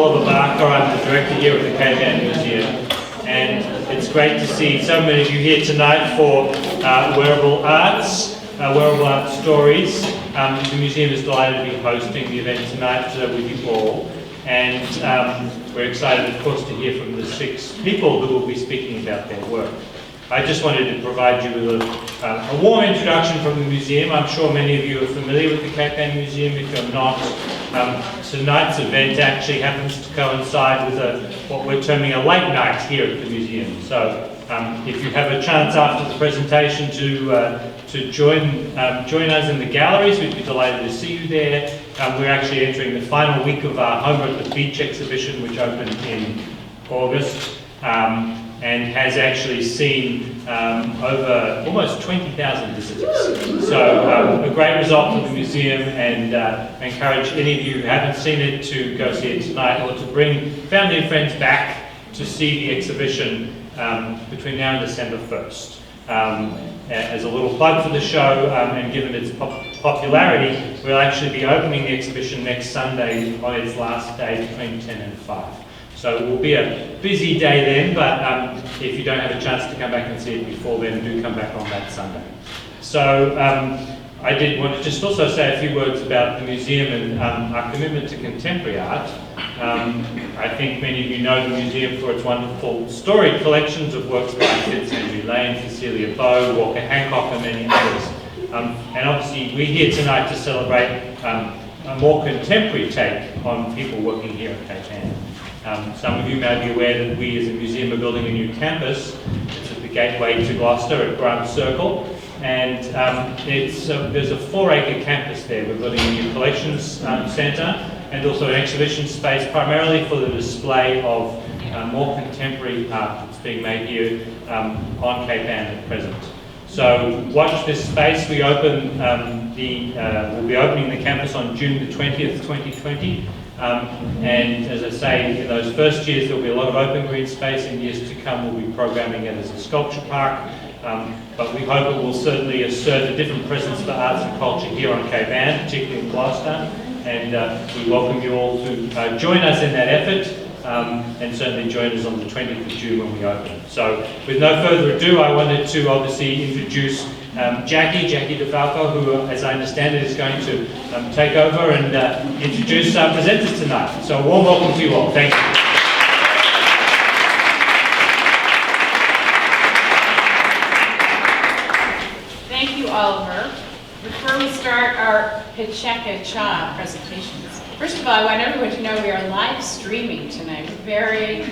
Oliver Barker. I'm the director here at the Cape Ann Museum, and it's great to see so many of you here tonight for Wearable Arts, Wearable Art Stories. The museum is delighted to be hosting the event tonight with you all, and we're excited, of course, to hear from the 6 people who will be speaking about their work. I just wanted to provide you with a warm introduction from the museum. I'm sure many of you are familiar with the Cape Ann Museum. If you're not, tonight's event actually happens to coincide with what we're terming a late night here at the museum. So if you have a chance after the presentation to join us in the galleries, we'd be delighted to see you there. We're actually entering the final week of our Home at the Beach exhibition, which opened in August. And has actually seen over almost 20,000 visitors. So a great result for the museum, and I encourage any of you who haven't seen it to go see it tonight, or to bring family and friends back to see the exhibition between now and December 1st. As a little plug for the show, and given its popularity, we'll actually be opening the exhibition next Sunday on its last day between 10 and 5. So it will be a busy day then, but if you don't have a chance to come back and see it before then, do come back on that Sunday. So I did want to just also say a few words about the museum and our commitment to contemporary art. I think many of you know the museum for its wonderful storied collections of works by Fitzhenry Lane, Cecilia Bow, Walker Hancock, and many others. And obviously we're here tonight to celebrate a more contemporary take on people working here at Cape Ann. Some of you may be aware that we as a museum are building a new campus. It's at the gateway to Gloucester at Grant Circle, and there's a 4-acre campus there. We're building a new collections centre and also an exhibition space primarily for the display of more contemporary art that's being made here on Cape Ann at present. So watch this space. We open we'll be opening the campus on June the 20th, 2020. And as I say, in those first years there'll be a lot of open green space. In years to come we'll be programming it as a sculpture park, but we hope it will certainly assert a different presence for arts and culture here on Cape Ann, particularly in Gloucester, and we welcome you all to join us in that effort, and certainly join us on the 20th of June when we open. So with no further ado, I wanted to obviously introduce Ganim-DeFalco, who, as I understand it, is going to take over and introduce our presenters tonight. So a warm welcome to you all. Thank you. Thank you, Oliver. Before we start our PechaKucha presentations, first of all, I want everyone to know we are live streaming tonight. We're very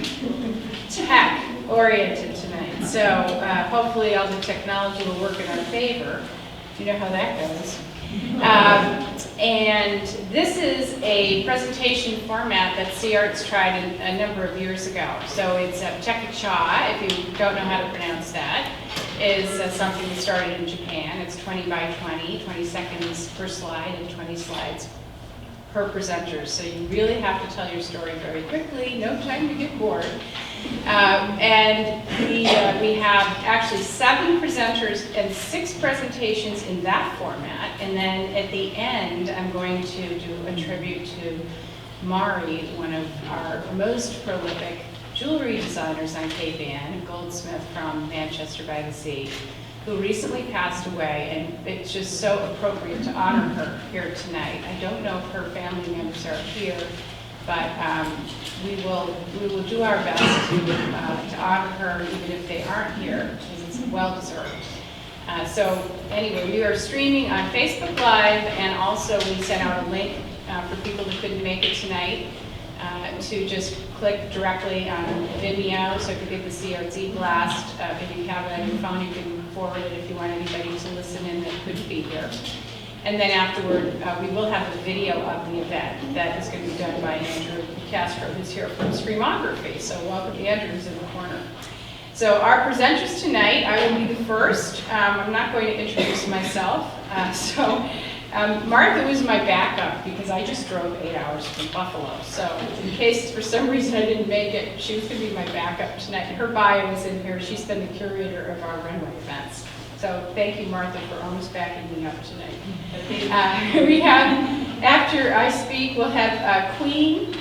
tech-oriented tonight. So hopefully all the technology will work in our favor. You know how that goes. And this is a presentation format that seARTS tried a number of years ago. So it's PechaKucha, if you don't know how to pronounce that, is something that started in Japan. It's 20 by 20, 20 seconds per slide and 20 slides per presenter. So you really have to tell your story very quickly, no time to get bored. And we have actually 7 presenters and 6 presentations in that format. And then at the end, I'm going to do a tribute to Mari, one of our most prolific jewelry designers on Cape Ann, a goldsmith from Manchester by the Sea, who recently passed away, and it's just so appropriate to honor her here tonight. I don't know if her family members are here, but we will do our best to honor her even if they aren't here, because it's well deserved. So anyway, we are streaming on Facebook Live, and also we sent out a link for people who couldn't make it tonight to just click directly on Vimeo, so if you get the seARTS blast, if you have it on your phone, you can forward it if you want anybody to listen in that couldn't be here. And then afterward, we will have a video of the event that is going to be done by Andrew Castro, who's here from Streamography. So welcome to Andrew, who's in the corner. So our presenters tonight, I will be the first. I'm not going to introduce myself. Martha was my backup because I just drove 8 hours from Buffalo. So in case for some reason I didn't make it, she was going to be my backup tonight. Her bio is in here. She's been the curator of our runway events. So thank you, Martha, for almost backing me up tonight. We have, after I speak, we'll have Queen,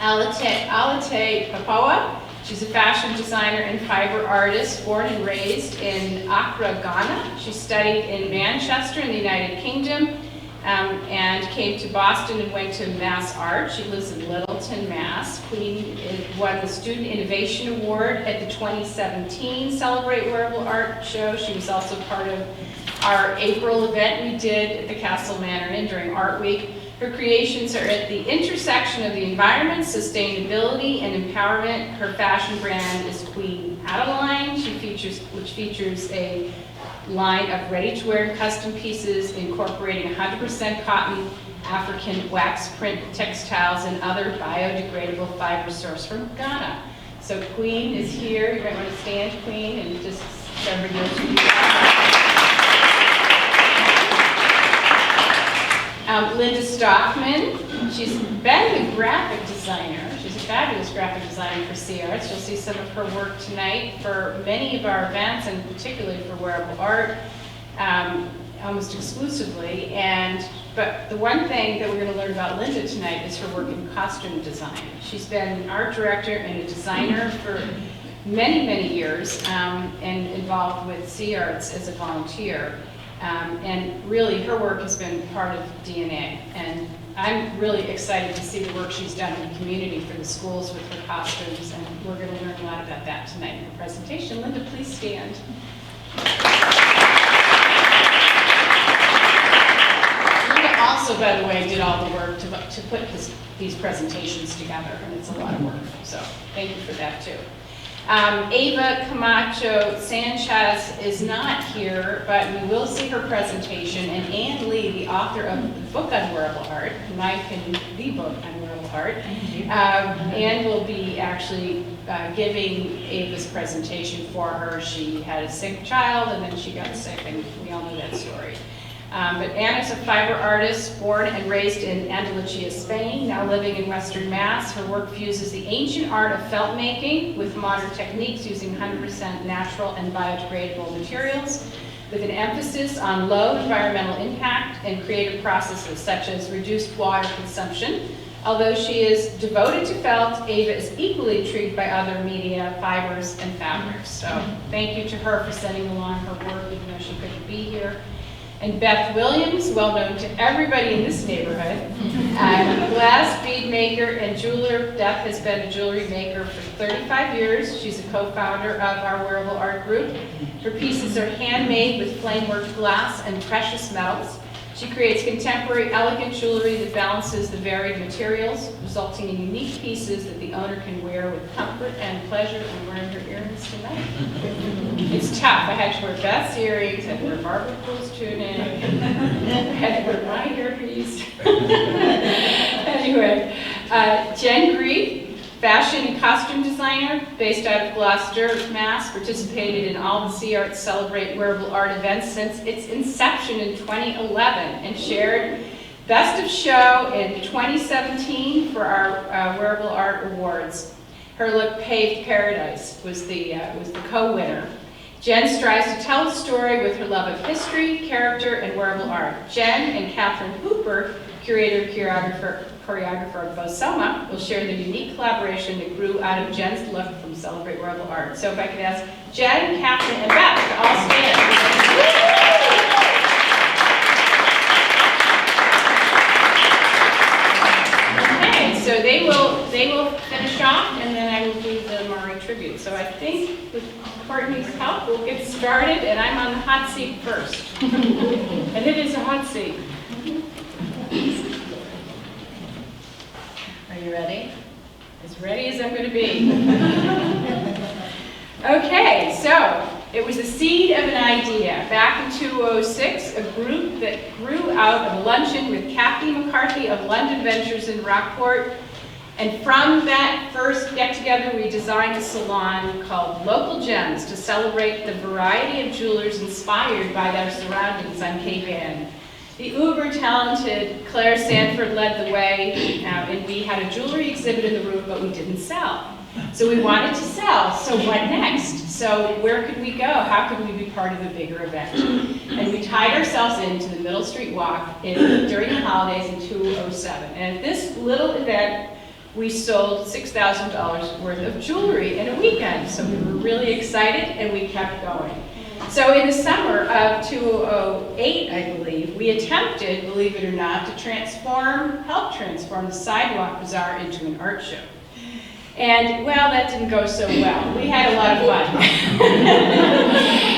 Allotey-Pappoe. She's a fashion designer and fiber artist, born and raised in Accra, Ghana. She studied in Manchester in the United Kingdom and came to Boston and went to Mass Art. She lives in Littleton, Mass. Queen won the Student Innovation Award at the 2017 Celebrate Wearable Art show. She was also part of our April event we did at the Castle Manor Inn during Art Week. Her creations are at the intersection of the environment, sustainability, and empowerment. Her fashion brand is Queen Adeline, which features a line of ready-to-wear custom pieces incorporating 100% cotton, African wax print textiles, and other biodegradable fiber sourced from Ghana. So Queen is here. You might want to stand, Queen, and just so everybody knows who you are. Linda Stockman, she's been a graphic designer. She's a fabulous graphic designer for seARTS. You'll see some of her work tonight for many of our events, and particularly for Wearable Art, almost exclusively. But the one thing that we're going to learn about Linda tonight is her work in costume design. She's been an art director and a designer for many, many years, and involved with seARTS as a volunteer. And really, her work has been part of DNA. And I'm really excited to see the work she's done in the community for the schools with her costumes. And we're going to learn a lot about that tonight in the presentation. Linda, please stand. Linda also, by the way, did all the work to put these presentations together. And it's a lot of work. So thank you for that, too. Eva Camancho Sanchez is not here, but we will see her presentation. And Ann Lee, the author of the book on wearable art, in my opinion, the book on wearable art, Ann will be actually giving Ava's presentation for her. She had a sick child, and then she got sick, and we all know that story. But Ann is a fiber artist, born and raised in Andalusia, Spain, now living in Western Mass. Her work fuses the ancient art of felt making with modern techniques using 100% natural and biodegradable materials, with an emphasis on low environmental impact and creative processes such as reduced water consumption. Although she is devoted to felt, Eva is equally intrigued by other media, fibers, and fabrics. So thank you to her for sending along her work, even though she couldn't be here. And Beth Williams, well known to everybody in this neighborhood, glass bead maker and jeweler. Beth has been a jewelry maker for 35 years. She's a co-founder of our Wearable Art group. Her pieces are handmade with flame-worked glass and precious metals. She creates contemporary, elegant jewelry that balances the varied materials, resulting in unique pieces that the owner can wear with comfort and pleasure. I'm wearing her earrings tonight. It's tough. I had to wear Beth's earrings, I had to wear Barbara Poole's tunic, I had to wear my earpiece. Anyway, Jen Greeke, fashion and costume designer based out of Gloucester, Mass, participated in all the seARTS Celebrate Wearable Art events since its inception in 2011 and shared Best of Show in 2017 for our Wearable Art Awards. Her look Paved Paradise was the co-winner. Jen strives to tell a story with her love of history, character, and wearable art. Jen and Katherine Hooper, curator, choreographer of BoSoMa, will share the unique collaboration that grew out of Jen's look from Celebrate Wearable Art. So if I could ask Jen, Katherine, and Beth to all stand. Okay, so they will finish off, and then I will do the Mari tribute. So I think with Courtney's help, we'll get started, and I'm on the hot seat first. And it is a hot seat. Are you ready? As ready as I'm going to be. Okay, so it was the seed of an idea. Back in 2006, a group that grew out of a luncheon with Kathy McCarthy of London Ventures in Rockport. And from that first get-together, we designed a salon called Local Gems to celebrate the variety of jewelers inspired by their surroundings on Cape Ann. The uber-talented Claire Sanford led the way, and we had a jewelry exhibit in the room, but we didn't sell. So we wanted to sell, so what next? So where could we go? How could we be part of a bigger event? And we tied ourselves into the Middle Street Walk during the holidays in 2007. And at this little event, we sold $6,000 worth of jewelry in a weekend. So we were really excited and we kept going. So in the summer of 2008, I believe, we attempted, believe it or not, to help transform the Sidewalk Bazaar into an art show. And, well, that didn't go so well. We had a lot of fun.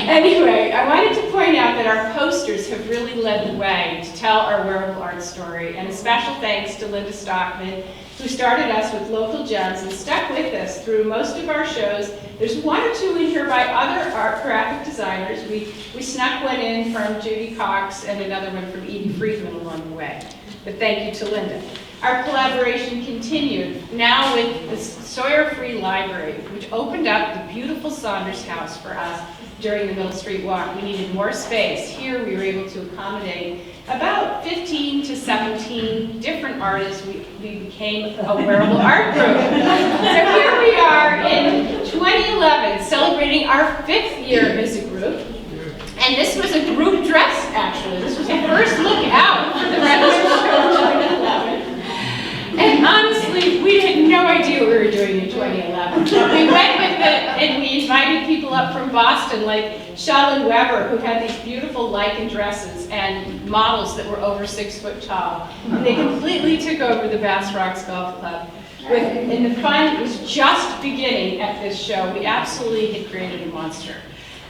Anyway, I wanted to point out that our posters have really led the way to tell our wearable art story, and a special thanks to Linda Stockman, who started us with local gems and stuck with us through most of our shows. There's one or two in here by other art graphic designers. We snuck one in from Judy Cox and another one from Edie Friedman along the way. But thank you to Linda. Our collaboration continued, now with the Sawyer Free Library, which opened up the beautiful Saunders House for us during the Middle Street Walk. We needed more space. Here we were able to accommodate about 15 to 17 different artists. We became a wearable art group. So here we are in 2011, celebrating our 5th year as a group. And this was a group dress, actually. This was the first look out for the Red Show in 2011. And honestly, we had no idea what we were doing in 2011. We went with it and we invited people up from Boston, like Charlotte Weber, who had these beautiful lichen dresses and models that were over 6 foot tall. And they completely took over the Bass Rocks Golf Club. And the fun was just beginning at this show. We absolutely had created a monster.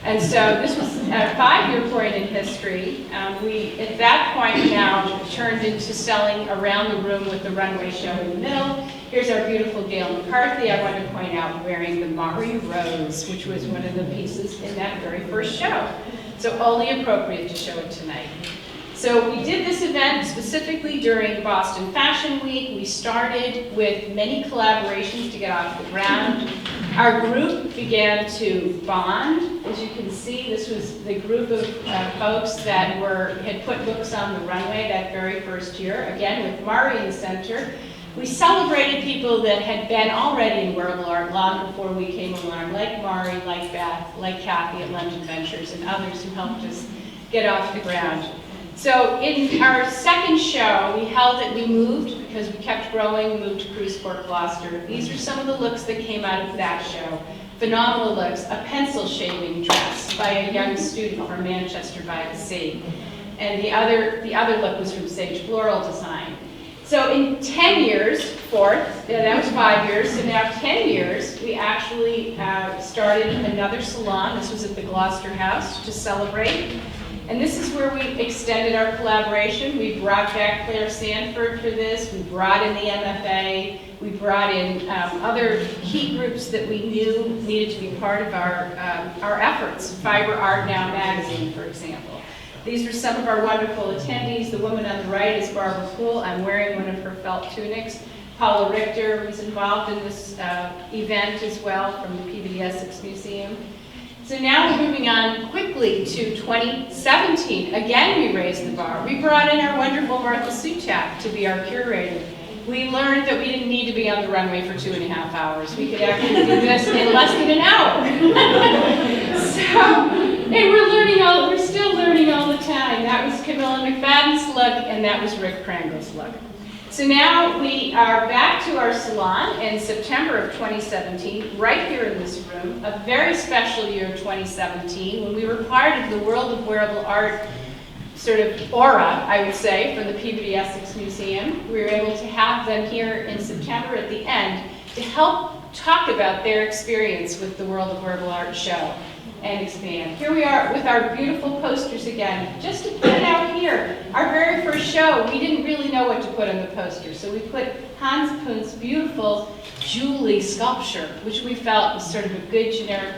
And so this was a 5-year point in history. We, at that point now, turned into selling around the room with the runway show in the middle. Here's our beautiful Gail McCarthy, I want to point out, wearing the Mari Rose, which was one of the pieces in that very first show. So only appropriate to show it tonight. So we did this event specifically during Boston Fashion Week. We started with many collaborations to get off the ground. Our group began to bond. As you can see, this was the group of folks that had put books on the runway that very first year, again with Mari in the center. We celebrated people that had been already in wearable art long before we came along, like Mari, like Beth, like Kathy at London Ventures, and others who helped us get off the ground. So in our second show, we held it, we moved, because we kept growing, we moved to Cruiseport, Gloucester. These are some of the looks that came out of that show. Phenomenal looks, a pencil shaving dress by a young student from Manchester by the Sea. And the other look was from Sage Floral Design. So in 10 years, that was 5 years, so now 10 years, we actually started another salon. This was at the Gloucester House to celebrate. And this is where we extended our collaboration. We brought back Claire Sanford for this. We brought in the MFA. We brought in other key groups that we knew needed to be part of our efforts. Fiber Art Now magazine, for example. These were some of our wonderful attendees. The woman on the right is Barbara Poole. I'm wearing one of her felt tunics. Paula Richter was involved in this event as well from the Peabody Essex Museum. So now we're moving on quickly to 2017. Again, we raised the bar. We brought in our wonderful Martha Suchak to be our curator. We learned that we didn't need to be on the runway for 2.5 hours. We could actually do this in less than an hour. And we're still learning all the time. That was Camilla McFadden's look, and that was Rick Krangle's look. So now we are back to our salon in September of 2017, right here in this room, a very special year 2017, when we were part of the World of Wearable Art sort of aura, I would say, from the Peabody Essex Museum. We were able to have them here in September at the end to help talk about their experience with the World of Wearable Art show and expand. Here we are with our beautiful posters again. Just to put it out here, our very first show, we didn't really know what to put on the poster, so we put Hans Punt's beautiful Julie sculpture, which we felt was sort of a good generic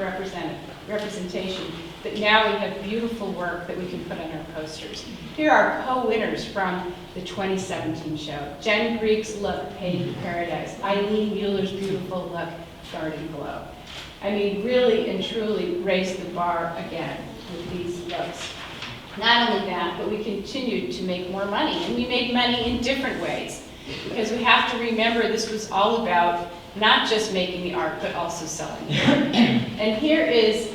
representation. But now we have beautiful work that we can put on our posters. Here are co-winners from the 2017 show. Jen Greeke's look, Painted Paradise. Eileen Mueller's beautiful look, Garden Glow. I mean, really and truly raised the bar again with these looks. Not only that, but we continued to make more money, and we made money in different ways, because we have to remember this was all about not just making the art, but also selling the art. And here is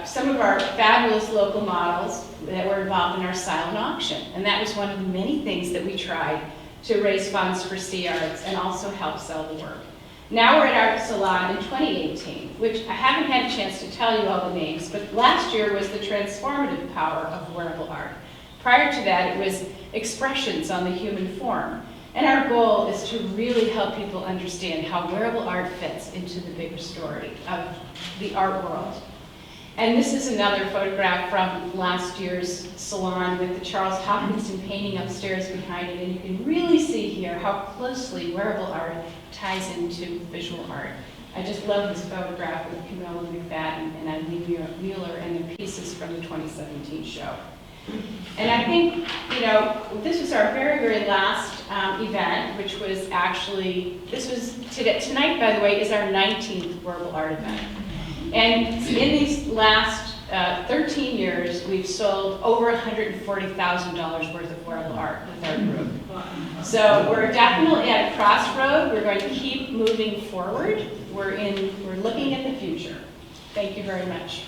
some of our fabulous local models that were involved in our silent auction, and that was one of the many things that we tried to raise funds for seARTS and also help sell the work. Now we're at Art Salon in 2018, which I haven't had a chance to tell you all the names, but last year was the transformative power of wearable art. Prior to that, it was expressions on the human form. And our goal is to really help people understand how wearable art fits into the bigger story of the art world. And this is another photograph from last year's salon with the Charles Hopkinson painting upstairs behind it. And you can really see here how closely wearable art ties into visual art. I just love this photograph with Camilla McFadden and Eileen Mueller and the pieces from the 2017 show. And I think, you know, this was our very, very last event, which was actually, tonight, by the way, is our 19th wearable art event. And in these last 13 years, we've sold over $140,000 worth of wearable art with our group. So we're definitely at a crossroad. We're going to keep moving forward. We're looking at the future. Thank you very much.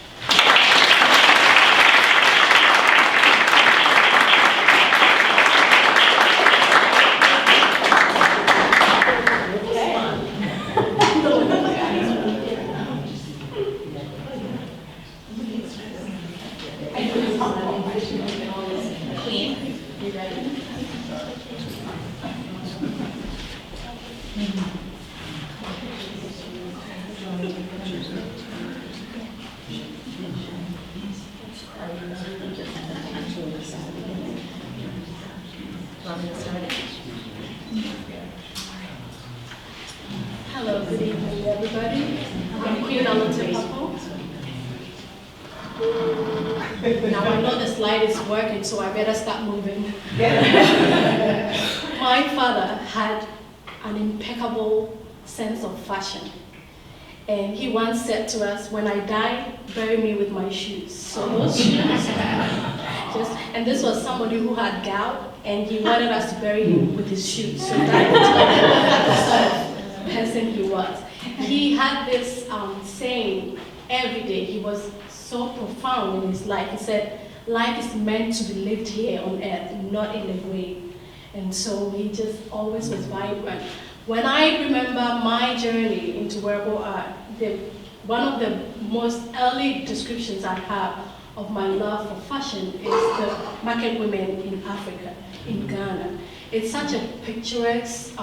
Hello, good evening, everybody. I'm here at Allotey-Pappoe. Now I know the slide is working, so I better start moving. My father had an impeccable sense of fashion. And he once said to us, when I die, bury me with my shoes. So those shoes, and this was somebody who had gout, and he wanted us to bury him with his shoes. So that was the sort of person he was. He had this saying every day. He was so profound in his life. He said, life is meant to be lived here on earth, not in the grave. And so he just always was vibrant. When I remember my journey into wearable art, one of the most early descriptions I have of my love for fashion is the market women in Africa, in Ghana. It's such a picturesque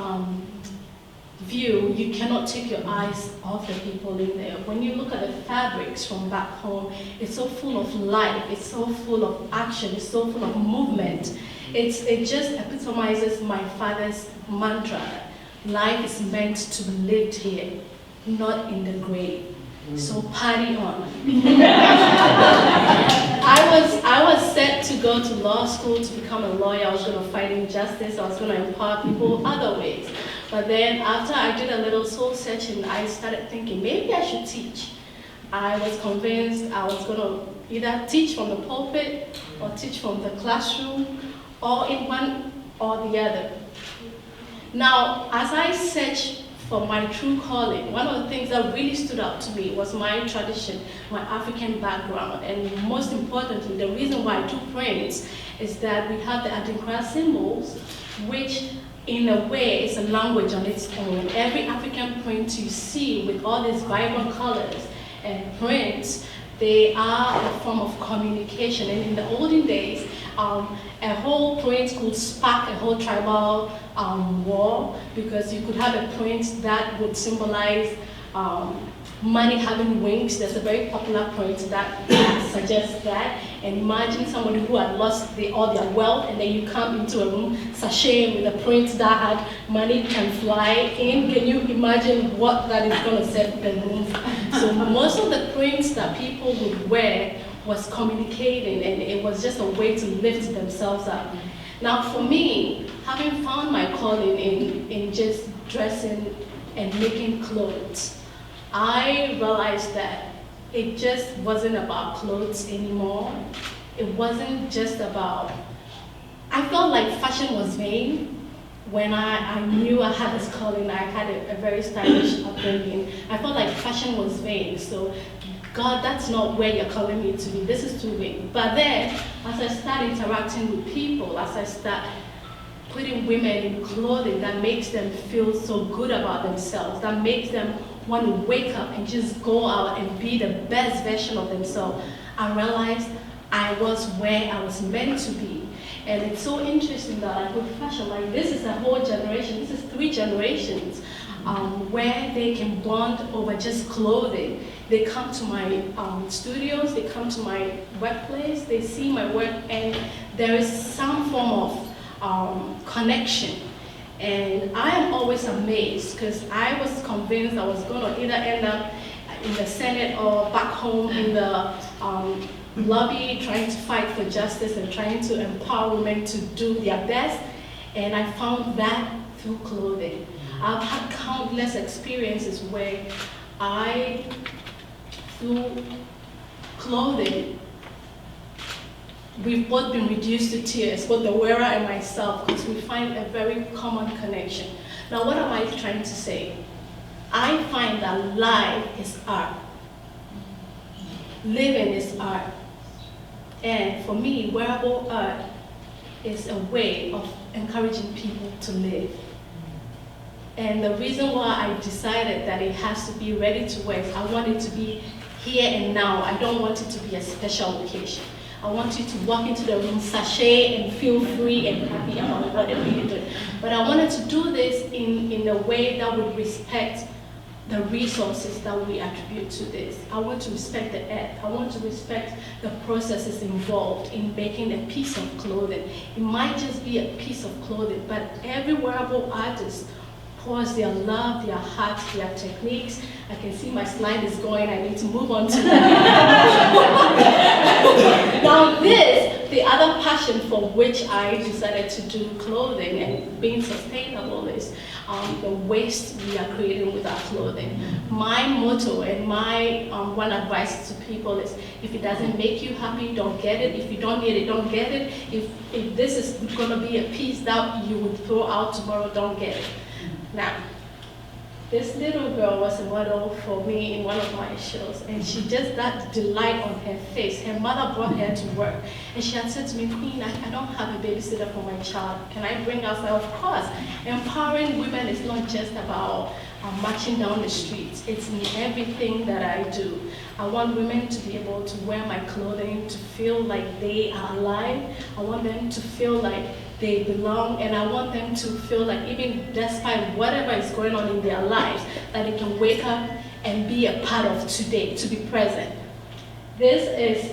view. You cannot take your eyes off the people in there. When you look at the fabrics from back home, it's so full of life, it's so full of action, it's so full of movement. It just epitomizes my father's mantra. Life is meant to be lived here, not in the grave. So party on. I was set to go to law school to become a lawyer. I was going to fight injustice. I was going to empower people other ways. But then after I did a little soul searching, I started thinking maybe I should teach. I was convinced I was going to either teach from the pulpit or teach from the classroom, or in one or the other. Now, as I searched for my true calling, one of the things that really stood out to me was my tradition, my African background, and most importantly, the reason why I took prints is that we have the Adinkra symbols, which in a way is a language on its own. Every African print you see with all these vibrant colors and prints, they are a form of communication. And in the olden days, a whole print could spark a whole tribal war, because you could have a print that would symbolize money having wings. There's a very popular print that suggests that. And imagine somebody who had lost all their wealth, and then you come into a room sashaying with a print that had money can fly in. Can you imagine what that is going to set the room? So most of the prints that people would wear was communicating, and it was just a way to lift themselves up. Now for me, having found my calling in just dressing and making clothes, I realized that it just wasn't about clothes anymore. It wasn't just about, I felt like fashion was vain. When I knew I had this calling, I had a very stylish upbringing. I felt like fashion was vain. So, God, that's not where you're calling me to be. This is too vain. But then, as I start interacting with people, as I start putting women in clothing that makes them feel so good about themselves, that makes them want to wake up and just go out and be the best version of themselves, I realized I was where I was meant to be. And it's so interesting that I put fashion, like this is a whole generation, this is 3 generations, where they can bond over just clothing. They come to my studios, they come to my workplace, they see my work, and there is some form of connection. And I am always amazed, because I was convinced I was going to either end up in the Senate or back home in the lobby trying to fight for justice and trying to empower women to do their best. And I found that through clothing. I've had countless experiences where I, through clothing, we've both been reduced to tears, both the wearer and myself, because we find a very common connection. Now, what am I trying to say? I find that life is art. Living is art. And for me, wearable art is a way of encouraging people to live. And the reason why I decided that it has to be ready to wear is I want it to be here and now. I don't want it to be a special occasion. I want you to walk into the room, sachet, and feel free and happy about whatever you're doing. But I wanted to do this in a way that would respect the resources that we attribute to this. I want to respect the earth. I want to respect the processes involved in making a piece of clothing. It might just be a piece of clothing, but every wearable artist pours their love, their heart, their techniques. I can see my slide is going, I need to move on to that. Now this, the other passion for which I decided to do clothing and being sustainable is the waste we are creating with our clothing. My motto and my one advice to people is, if it doesn't make you happy, don't get it. If you don't need it, don't get it. If this is gonna be a piece that you would throw out tomorrow, don't get it. Now, this little girl was a model for me in one of my shows, and she just that delight on her face. Her mother brought her to work, and she had said to me, Queen, I don't have a babysitter for my child. Can I bring her? Of course. Empowering women is not just about marching down the streets. It's in everything that I do. I want women to be able to wear my clothing, to feel like they are alive. I want them to feel like they belong, and I want them to feel like even despite whatever is going on in their lives, that they can wake up and be a part of today, to be present. This is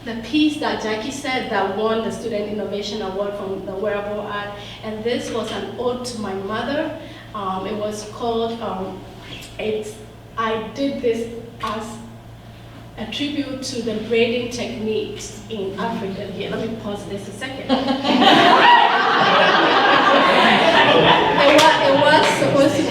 the piece that Jackie said that won the Student Innovation Award from the Wearable Art, and this was an ode to my mother. It was called, I did this as a tribute to the braiding techniques in Africa. Here, let me pause this a second. It was supposed to be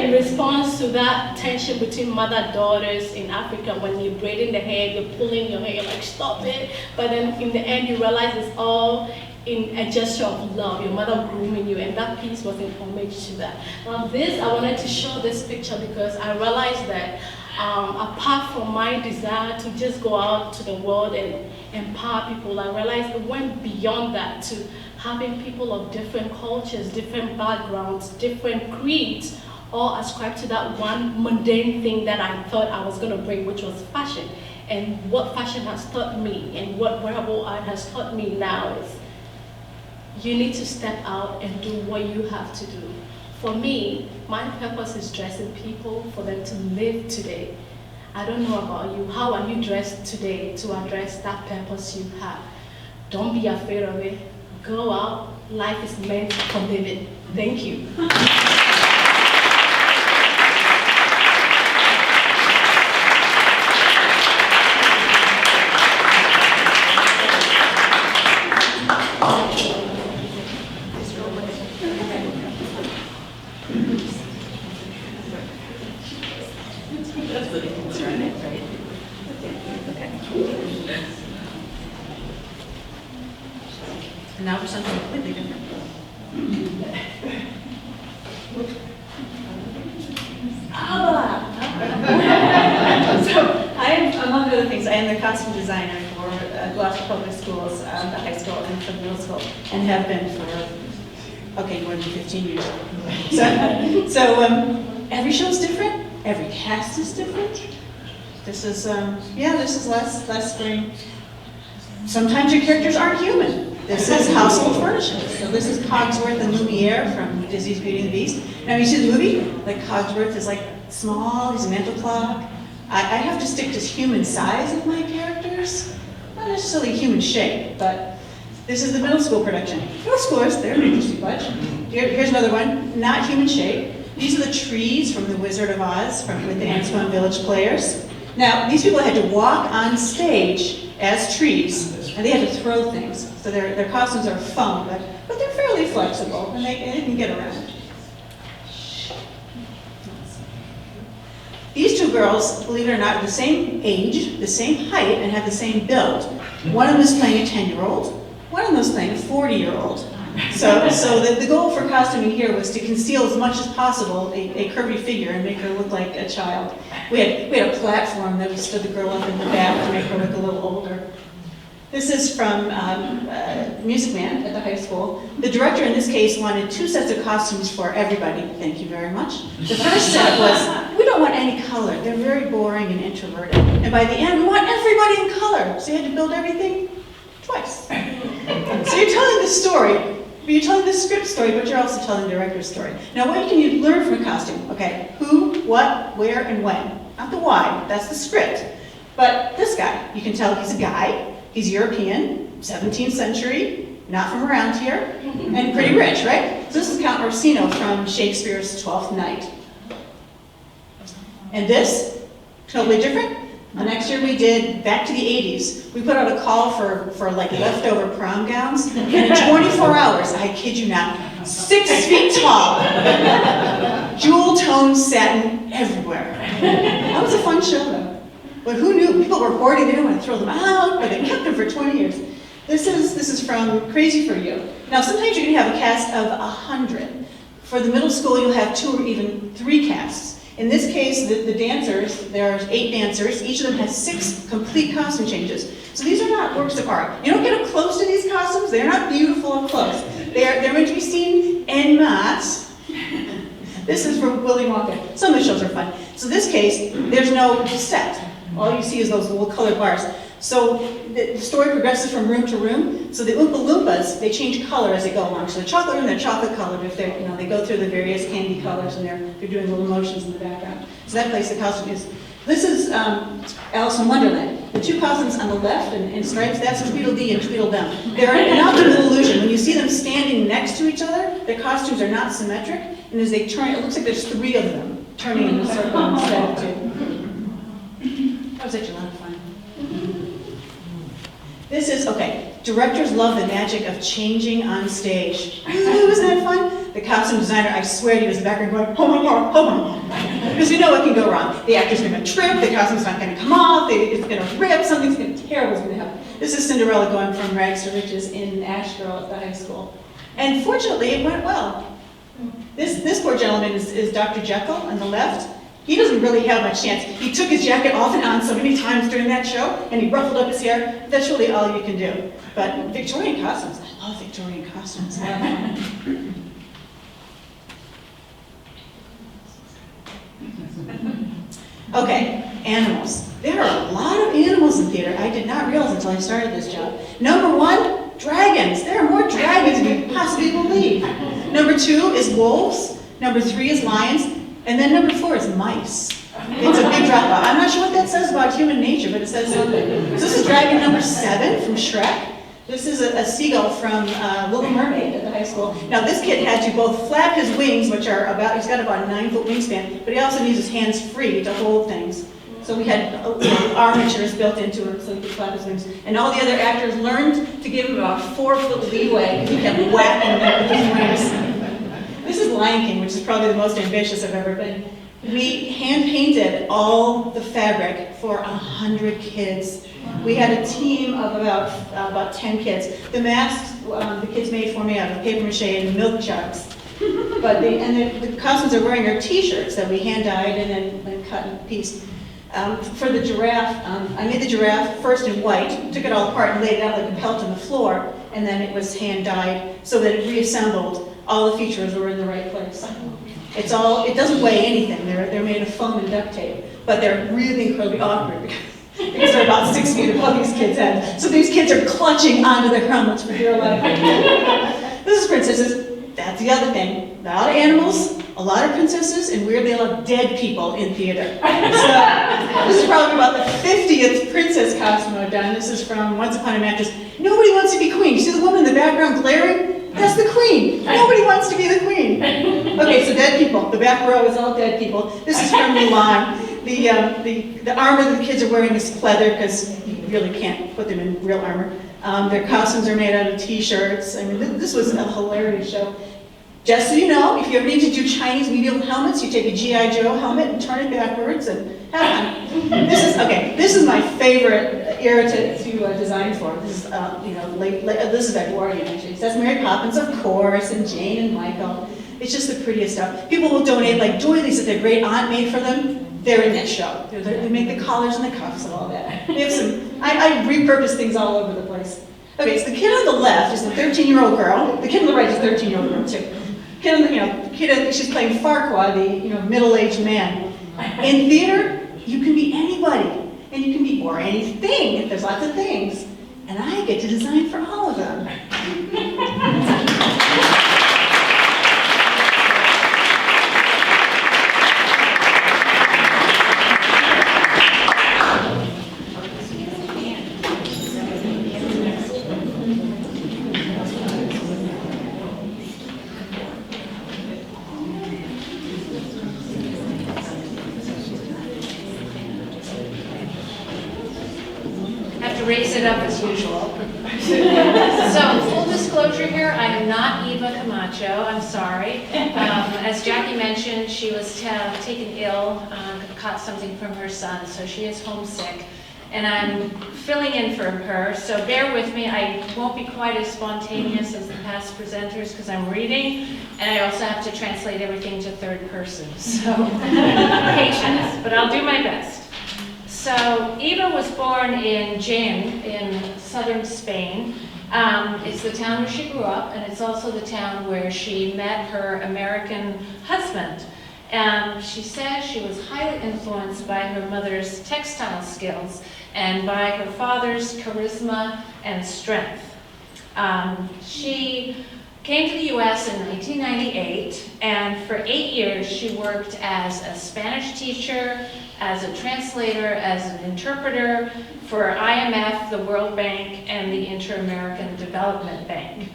in response to that tension between mother-daughters in Africa. When you're braiding the hair, you're pulling your hair, you're like, stop it. But then in the end, you realize it's all in a gesture of love, your mother grooming you, and that piece was in homage to that. Now this, I wanted to show this picture because I realized that apart from my desire to just go out to the world and empower people, I realized it went beyond that to having people of different cultures, different backgrounds, different creeds, all ascribe to that one mundane thing that I thought I was going to bring, which was fashion. And what fashion has taught me and what wearable art has taught me now is you need to step out and do what you have to do. For me, my purpose is dressing people for them to live today. I don't know about you. How are you dressed today to address that purpose you have? Don't be afraid of it. Go out. Life is meant for living. Thank you. Now for something completely different. So I am, among other things, I am the costume designer for Gloucester Public Schools, the high school and for the middle school, and have been for, okay, more than 15 years. So every show's different, every cast is different. This is, this is last spring. Sometimes your characters aren't human. This is household furnishings. So this is Cogsworth and Lumiere from Disney's Beauty and the Beast. Now you see the movie, like Cogsworth is like small, he's a mantle clock. I have to stick to human size of my characters. Not necessarily human shape, but this is the middle school production. Middle schoolers, they're an interesting bunch. Here's another one, not human shape. These are the trees from The Wizard of Oz, with the Anscombe Village players. Now, these people had to walk on stage as trees, and they had to throw things. So their costumes are foam, but they're fairly flexible, and they can get around. These two girls, believe it or not, are the same age, the same height, and have the same build. One of them is playing a 10-year-old, one of them is playing a 40-year-old. So the goal for costuming here was to conceal as much as possible a curvy figure and make her look like a child. We had a platform that we stood the girl up in the back to make her look a little older. This is from Music Man at the high school. The director in this case wanted 2 sets of costumes for everybody. Thank you very much. The first set was, we don't want any color. They're very boring and introverted. And by the end, we want everybody in color. So you had to build everything twice. So you're telling the story, you're telling the script story, but you're also telling the director's story. Now what can you learn from a costume? Okay, who, what, where, and when. Not the why, that's the script. But this guy, you can tell he's a guy. He's European, 17th century, not from around here, and pretty rich, right? So this is Count Orsino from Shakespeare's Twelfth Night. And this, totally different. The next year we did back to the 80s. We put out a call for like leftover prom gowns, and in 24 hours, I kid you not, 6 feet tall, jewel-toned satin everywhere. That was a fun show though. But who knew? People were hoarding, they didn't want to throw them out, but they kept them for 20 years. This is from Crazy for You. Now sometimes you can have a cast of 100. For the middle school you'll have 2 or even 3 casts. In this case, the dancers, there are 8 dancers, each of them has 6 complete costume changes. So these are not works of art. You don't get up close to these costumes, they're not beautiful up close. They're meant to be seen en masse. This is from Willy Wonka. Some of the shows are fun. So this case, there's no set. All you see is those little colored bars. So the story progresses from room to room. So the Oompa Loompas, they change color as they go along. So the chocolate room, they're chocolate colored. If they're, they go through the various candy colors and they're doing little motions in the background. So that place the costume is. This is Alice in Wonderland. The 2 costumes on the left in stripes, that's Tweedledee and Tweedledum. They're an optical illusion. When you see them standing next to each other, their costumes are not symmetric. And as they turn, it looks like there's 3 of them turning in a circle instead of 2. That was actually a lot of fun. This is, okay, directors love the magic of changing on stage. Isn't that fun? The costume designer, I swear he was in the background going, oh my God. Because we know what can go wrong. The actor's going to trip, the costume's not going to come off, it's going to rip, something's terrible is going to happen. This is Cinderella going from rags to riches in Ash Girl at the high school. And fortunately, it went well. This poor gentleman is Dr. Jekyll on the left. He doesn't really have much chance. He took his jacket off and on so many times during that show, and he ruffled up his hair. That's really all you can do. But Victorian costumes, I love Victorian costumes. Okay, animals. There are a lot of animals in theater. I did not realize until I started this job. Number 1, dragons. There are more dragons than you possibly believe. Number 2 is wolves. Number 3 is lions. And then number 4 is mice. It's a big drop off. I'm not sure what that says about human nature, but it says something. So this is dragon number 7 from Shrek. This is a seagull from Little Mermaid at the high school. Now this kid had to both flap his wings, which are he's got about a 9-foot wingspan, but he also needs his hands free to hold things. So we had armatures built into him so he could flap his wings. And all the other actors learned to give him about 4-foot leeway because he kept whacking them with his wings. This is Lion King, which is probably the most ambitious I've ever been. We hand-painted all the fabric for 100 kids. We had a team of about 10 kids. The masks the kids made for me out of paper mache and milk jugs. But the costumes they're wearing are T-shirts that we hand-dyed and then cut and pieced. For the giraffe, I made the giraffe first in white, took it all apart and laid it out like a pelt on the floor, and then it was hand dyed so that it reassembled. All the features were in the right place. It doesn't weigh anything. They're made of foam and duct tape, but they're really incredibly awkward because they're about 6 feet above these kids' heads. So these kids are clutching onto their helmets for dear life. This is princesses. That's the other thing. A lot of animals, a lot of princesses, and weirdly a lot of dead people in theater. So this is probably about the 50th princess costume I've done. This is from Once Upon a Mattress. Nobody wants to be queen. You see the woman in the background glaring? That's the queen. Nobody wants to be the queen. Okay, so dead people. The back row is all dead people. This is from Milan. The armor that the kids are wearing is pleather because you really can't put them in real armor. Their costumes are made out of t-shirts. I mean, this was a hilarious show. Just so you know, if you ever need to do Chinese medieval helmets, you take a G.I. Joe helmet and turn it backwards and have fun. This is my favorite era to design for. This is, this is Edwardian actually. That's Mary Poppins, of course, and Jane and Michael. It's just the prettiest stuff. People will donate like doilies that their great aunt made for them. They're in that show. They make the collars and the cuffs and all that. They have some, I repurpose things all over the place. Okay, so the kid on the left is the 13-year-old girl. The kid on the right is the 13-year-old girl too. She's playing Farquaad, the middle-aged man. In theater, you can be anybody, and you can be or anything. There's lots of things, and I get to design for all of them. Raise it up as usual. So, full disclosure here, I am not Eva Camancho, I'm sorry. As Jackie mentioned, she was taken ill, caught something from her son, so she is homesick. And I'm filling in for her, so bear with me. I won't be quite as spontaneous as the past presenters because I'm reading, and I also have to translate everything to third person, so patience, but I'll do my best. So Eva was born in Jaén in southern Spain. It's the town where she grew up, and it's also the town where she met her American husband. She says she was highly influenced by her mother's textile skills and by her father's charisma and strength. She came to the U.S. in 1998, and for 8 years she worked as a Spanish teacher, as a translator, as an interpreter for IMF, the World Bank, and the Inter-American Development Bank.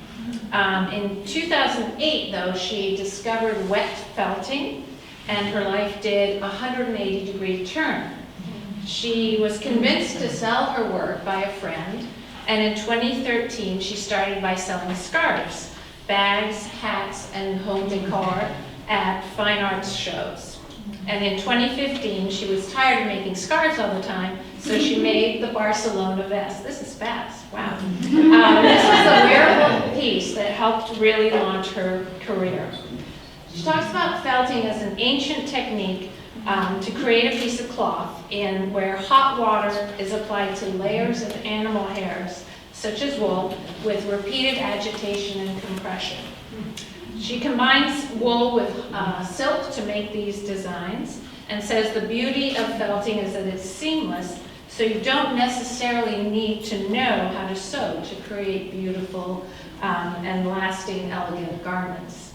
In 2008, though, she discovered wet felting, and her life did a 180-degree turn. She was convinced to sell her work by a friend, and in 2013, she started by selling scarves, bags, hats, and home decor at fine arts shows. And in 2015, she was tired of making scarves all the time, so she made the Barcelona vest. This is fast, wow. This was a wearable piece that helped really launch her career. She talks about felting as an ancient technique to create a piece of cloth where hot water is applied to layers of animal hairs, such as wool, with repeated agitation and compression. She combines wool with silk to make these designs and says the beauty of felting is that it's seamless, so you don't necessarily need to know how to sew to create beautiful and lasting, elegant garments.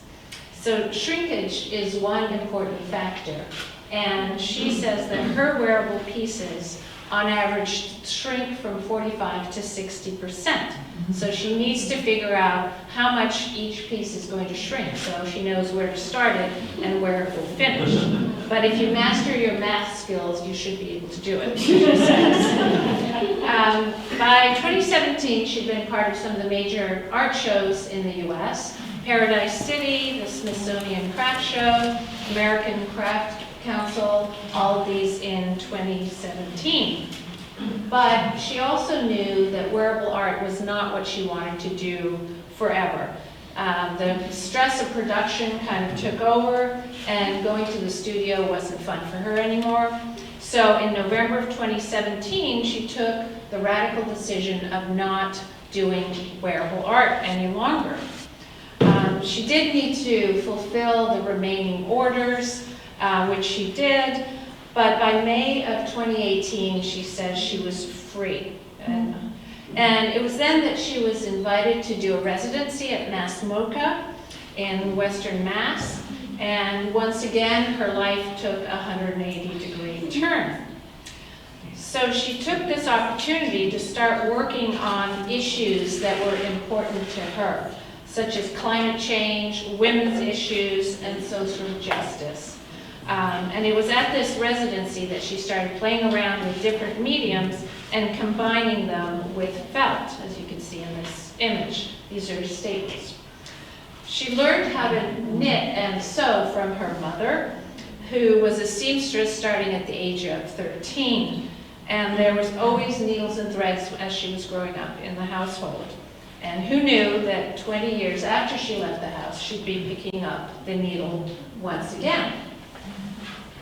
So shrinkage is one important factor, and she says that her wearable pieces on average shrink from 45 to 60%. So she needs to figure out how much each piece is going to shrink so she knows where to start it and where it will finish. But if you master your math skills, you should be able to do it, she says. By 2017, she'd been part of some of the major art shows in the US, Paradise City, the Smithsonian Craft Show, American Craft Council, all of these in 2017. But she also knew that wearable art was not what she wanted to do forever. The stress of production kind of took over, and going to the studio wasn't fun for her anymore. So in November of 2017, she took the radical decision of not doing wearable art any longer. She did need to fulfill the remaining orders, which she did, but by May of 2018, she says she was free. And it was then that she was invited to do a residency at Mass MoCA in Western Mass, and once again, her life took a 180-degree turn. So she took this opportunity to start working on issues that were important to her, such as climate change, women's issues, and social justice. And it was at this residency that she started playing around with different mediums and combining them with felt, as you can see in this image. These are staples. She learned how to knit and sew from her mother, who was a seamstress starting at the age of 13. And there was always needles and threads as she was growing up in the household. And who knew that 20 years after she left the house, she'd be picking up the needle once again.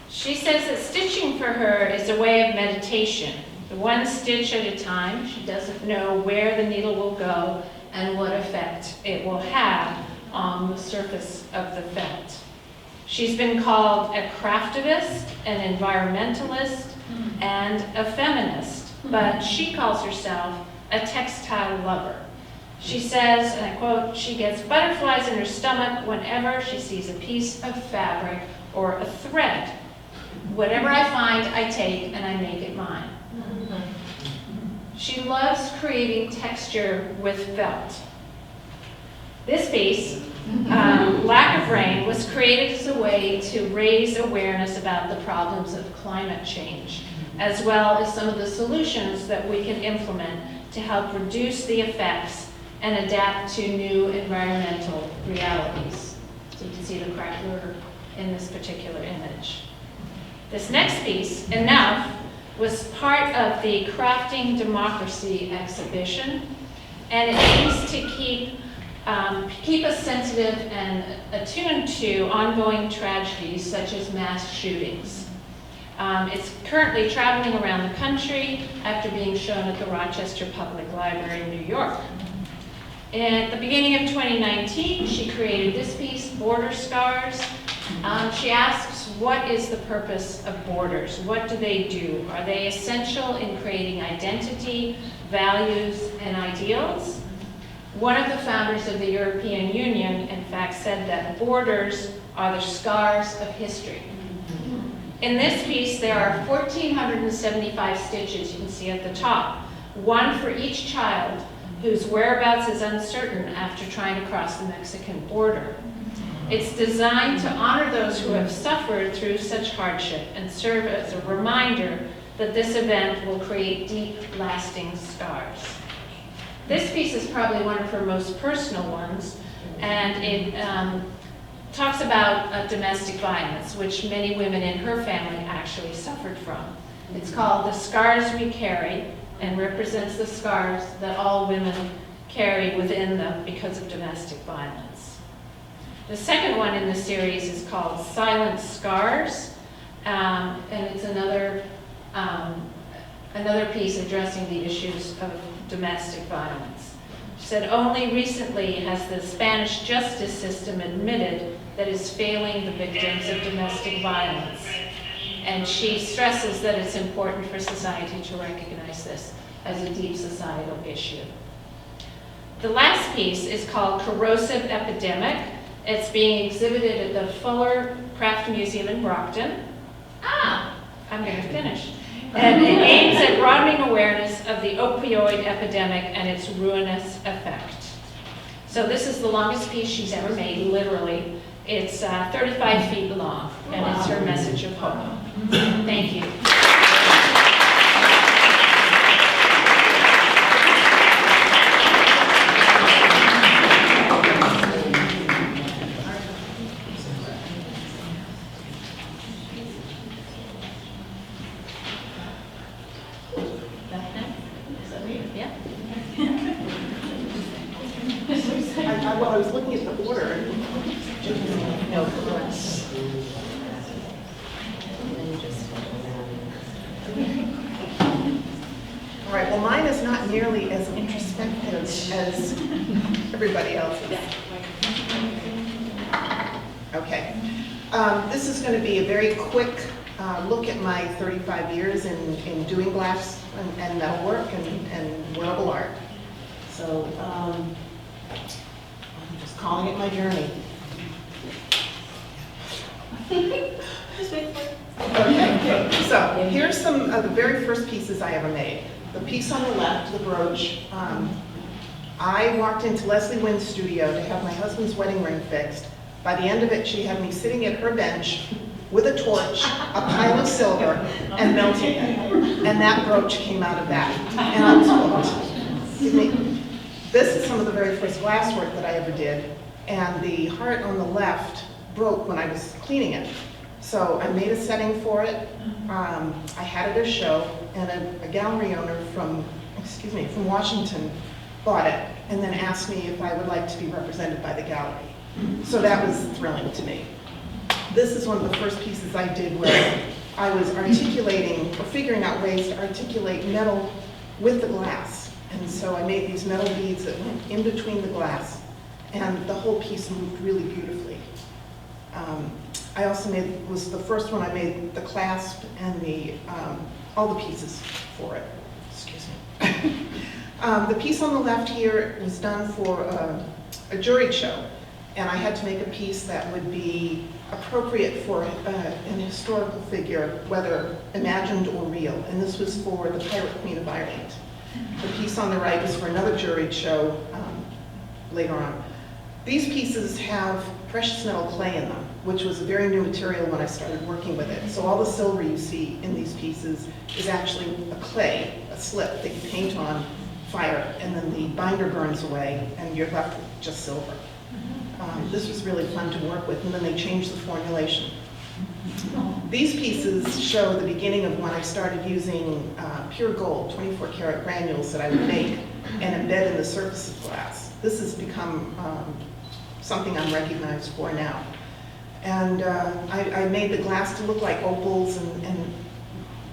She says that stitching for her is a way of meditation. One stitch at a time. She doesn't know where the needle will go and what effect it will have on the surface of the felt. She's been called a craftivist, an environmentalist, and a feminist, but she calls herself a textile lover. She says, and I quote, she gets butterflies in her stomach whenever she sees a piece of fabric or a thread. Whatever I find, I take and I make it mine. She loves creating texture with felt. This piece, Lack of Rain, was created as a way to raise awareness about the problems of climate change, as well as some of the solutions that we can implement to help reduce the effects and adapt to new environmental realities. So you can see the crackler in this particular image. This next piece, Enough, was part of the Crafting Democracy exhibition, and it aims to keep us sensitive and attuned to ongoing tragedies such as mass shootings. It's currently traveling around the country after being shown at the Rochester Public Library in New York. At the beginning of 2019, she created this piece, Border Scars. She asks, what is the purpose of borders? What do they do? Are they essential in creating identity, values, and ideals? One of the founders of the European Union, in fact, said that borders are the scars of history. In this piece, there are 1,475 stitches, you can see at the top, one for each child whose whereabouts is uncertain after trying to cross the Mexican border. It's designed to honor those who have suffered through such hardship and serve as a reminder that this event will create deep, lasting scars. This piece is probably one of her most personal ones, and it talks about domestic violence, which many women in her family actually suffered from. It's called The Scars We Carry, and represents the scars that all women carry within them because of domestic violence. The second one in the series is called Silent Scars, and it's another piece addressing the issues of domestic violence. She said, only recently has the Spanish justice system admitted that it's failing the victims of domestic violence. And she stresses that it's important for society to recognize this as a deep societal issue. The last piece is called Corrosive Epidemic. It's being exhibited at the Fuller Craft Museum in Brockton. I'm going to finish. And it aims at broadening awareness of the opioid epidemic and its ruinous effect. So this is the longest piece she's ever made, literally. It's 35 feet long, and it's her message of hope. Thank you. Well, I was looking at the order. No, nearly as introspective as everybody else is. Okay. This is going to be a very quick look at my 35 years in doing glass and metalwork and wearable art. So I'm just calling it my journey. Okay, so here's some of the very first pieces I ever made. The piece on the left, the brooch. I walked into Leslie Wynn's studio to have my husband's wedding ring fixed. By the end of it, she had me sitting at her bench with a torch, a pile of silver, and melting it. And that brooch came out of that. And I was hooked. Excuse me. This is some of the very first glass work that I ever did. And the heart on the left broke when I was cleaning it. So I made a setting for it. I had it at a show, and a gallery owner from Washington bought it, and then asked me if I would like to be represented by the gallery. So that was thrilling to me. This is one of the first pieces I did where I was articulating or figuring out ways to articulate metal with the glass. And so I made these metal beads that went in between the glass, and the whole piece moved really beautifully. I also was the first one I made the clasp and all the pieces for it. Excuse me. The piece on the left here was done for a juried show, and I had to make a piece that would be appropriate for an historical figure, whether imagined or real, and this was for the Pirate Queen of Ireland. The piece on the right was for another juried show later on. These pieces have precious metal clay in them, which was a very new material when I started working with it. So all the silver you see in these pieces is actually a clay, a slip that you paint on fire, and then the binder burns away, and you're left with just silver. This was really fun to work with, and then they changed the formulation. These pieces show the beginning of when I started using pure gold, 24 karat granules that I would make and embed in the surface of glass. This has become something I'm recognized for now. And I made the glass to look like opals and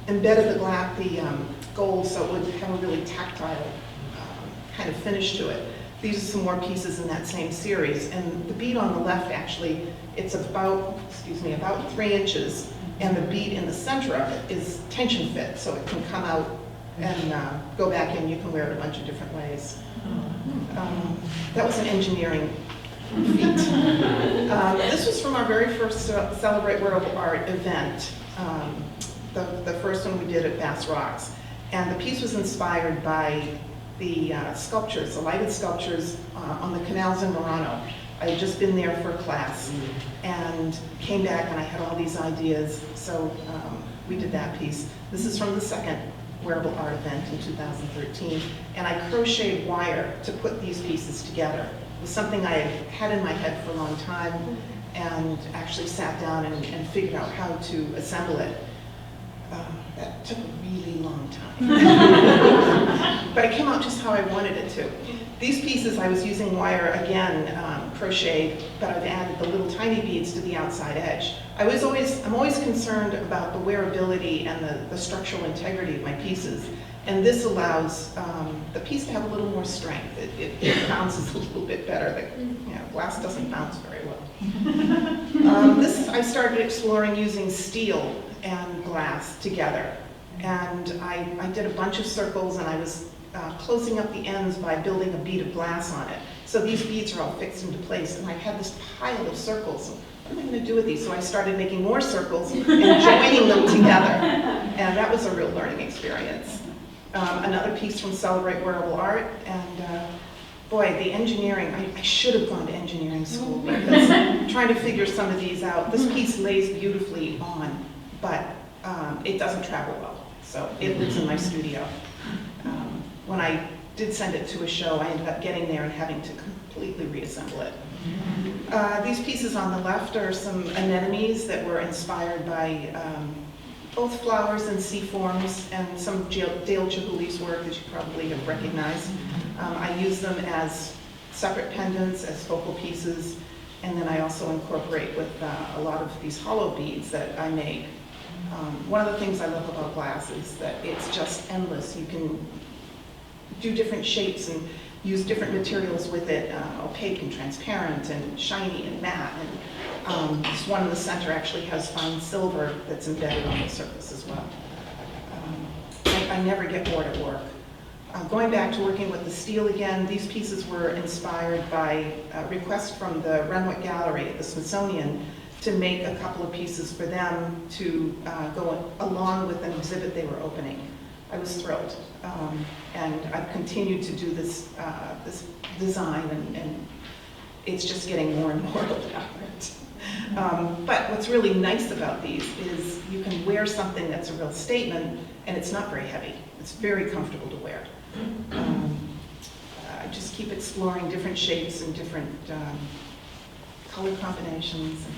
embedded the gold so it would have a really tactile kind of finish to it. These are some more pieces in that same series. And the bead on the left, actually, it's about 3 inches, and the bead in the center of it is tension fit, so it can come out and go back in. You can wear it a bunch of different ways. That was an engineering feat. This was from our very first Celebrate Wearable Art event, the first one we did at Bass Rocks. And the piece was inspired by the sculptures, the lighted sculptures on the canals in Murano. I had just been there for a class and came back and I had all these ideas, so we did that piece. This is from the second Wearable Art event in 2013, and I crocheted wire to put these pieces together. It was something I had in my head for a long time and actually sat down and figured out how to assemble it. That took a really long time. But it came out just how I wanted it to. These pieces I was using wire again, crocheted, but I've added the little tiny beads to the outside edge. I'm always concerned about the wearability and the structural integrity of my pieces. And this allows the piece to have a little more strength. It bounces a little bit better. Glass doesn't bounce very well. I started exploring using steel and glass together. And I did a bunch of circles, and I was closing up the ends by building a bead of glass on it. So these beads are all fixed into place, and I had this pile of circles. What am I going to do with these? So I started making more circles and joining them together. And that was a real learning experience. Another piece from Celebrate Wearable Art, and boy, the engineering, I should have gone to engineering school because trying to figure some of these out. This piece lays beautifully on, but it doesn't travel well, so it lives in my studio. When I did send it to a show, I ended up getting there and having to completely reassemble it. These pieces on the left are some anemones that were inspired by both flowers and sea forms, and some of Dale Chihuly's work that you probably have recognized. I use them as separate pendants, as focal pieces, and then I also incorporate with a lot of these hollow beads that I make. One of the things I love about glass is that it's just endless. do different shapes and use different materials with it, opaque and transparent and shiny and matte. And this one in the center actually has fine silver that's embedded on the surface as well. I never get bored at work. Going back to working with the steel again, these pieces were inspired by a request from the Renwick Gallery at the Smithsonian to make a couple of pieces for them to go along with an exhibit they were opening. I was thrilled, and I've continued to do this this design, and it's just getting more and more elaborate. But what's really nice about these is you can wear something that's a real statement, and it's not very heavy. It's very comfortable to wear. I just keep exploring different shapes and different color combinations. And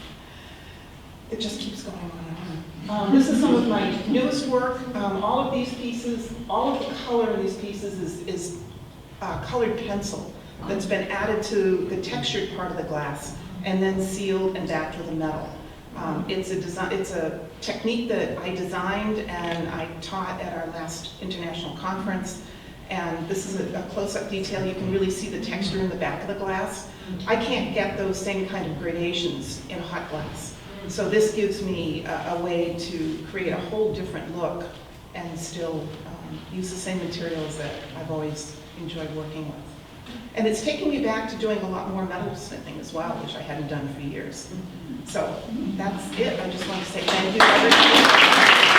it just keeps going on and on. This is some of my newest work. All of these pieces, all of the color in these pieces is colored pencil that's been added to the textured part of the glass and then sealed and backed with a metal. It's a technique that I designed and I taught at our last international conference. And this is a close-up detail. You can really see the texture in the back of the glass. I can't get those same kind of gradations in hot glass. So this gives me a way to create a whole different look and still use the same materials that I've always enjoyed working with. And it's taking me back to doing a lot more metal smithing as well, which I hadn't done for years. So that's it. I just want to say thank you to everybody.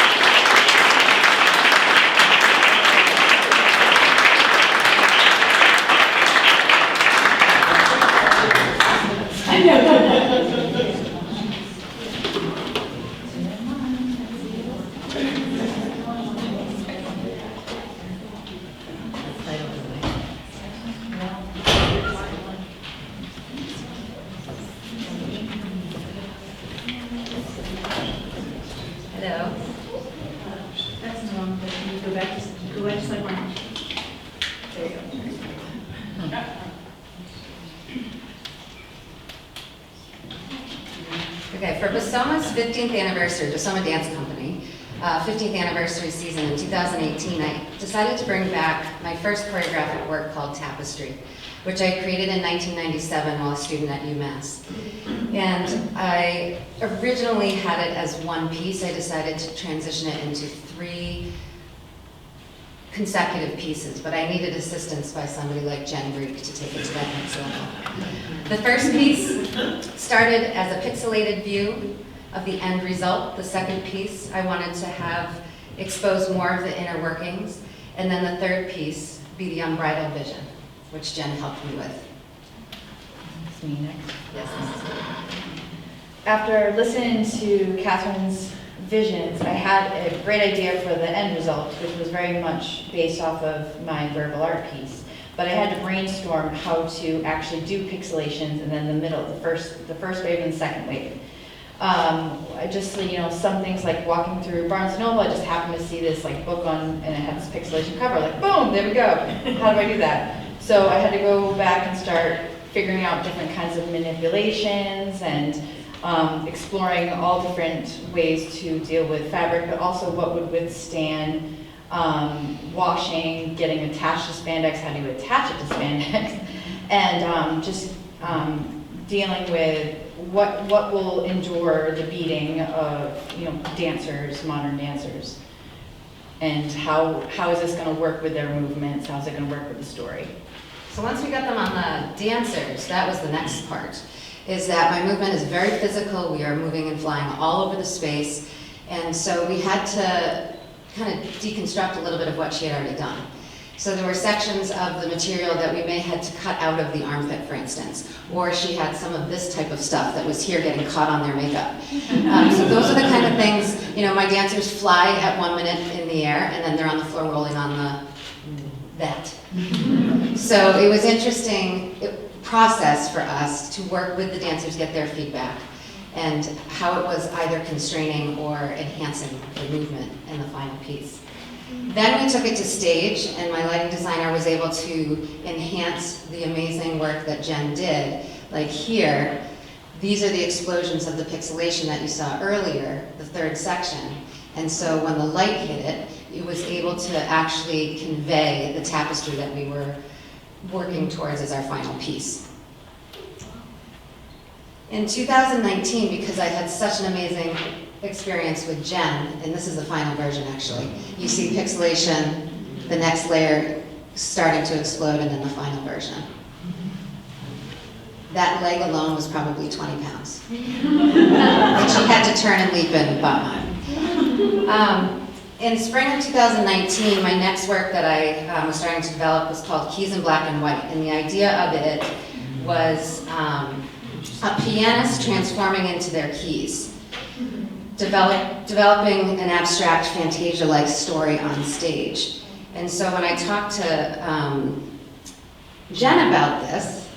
Hello. That's wrong, but can you go back to slide one? There you go. Okay, for BoSoMa's 15th anniversary, BoSoMa Dance Company, 15th anniversary season in 2018, I decided to bring back my first choreographic work called Tapestry, which I created in 1997 while a student at UMass. And I originally had it as one piece. I decided to transition it into 3 consecutive pieces, but I needed assistance by somebody like Greeke to take it to that next level. The first piece started as a pixelated view of the end result. The second piece I wanted to have expose more of the inner workings, and then the third piece be the unbridled vision, which Jen helped me with. It's me next. Yes. After listening to Katherine's visions, I had a great idea for the end result, which was very much based off of my Wearable Art piece. But I had to brainstorm how to actually do pixelations, and then the middle, the first wave and the second wave. I just, some things like walking through Barnes & Noble, I just happened to see this book and it had this pixelation cover, boom, there we go. How do I do that? So I had to go back and start figuring out different kinds of manipulations and exploring all different ways to deal with fabric, but also what would withstand washing, getting attached to spandex, how do you attach it to spandex, and just dealing with what will endure the beating of dancers, modern dancers, and how is this going to work with their movements, how's it going to work with the story. So once we got them on the dancers, that was the next part, is that my movement is very physical. We are moving and flying all over the space, and so we had to kind of deconstruct a little bit of what she had already done. So there were sections of the material that we may had to cut out of the armpit, for instance, or she had some of this type of stuff that was here getting caught on their makeup. So those are the kind of things, my dancers fly at 1 minute in the air, and then they're on the floor rolling on that. So it was interesting process for us to work with the dancers, get their feedback, and how it was either constraining or enhancing the movement in the final piece. Then we took it to stage, and my lighting designer was able to enhance the amazing work that Jen did. Like here, these are the explosions of the pixelation that you saw earlier, the third section. And so when the light hit it, it was able to actually convey the tapestry that we were working towards as our final piece. In 2019, because I had such an amazing experience with Jen, and this is the final version actually, you see pixelation, the next layer starting to explode, and then the final version. That leg alone was probably 20 pounds. And she had to turn and leap in butt mine. In spring of 2019, my next work that I was starting to develop was called Keys in Black and White, and the idea of it was a pianist transforming into their keys, developing an abstract Fantasia-like story on stage. And so when I talked to Jen about this,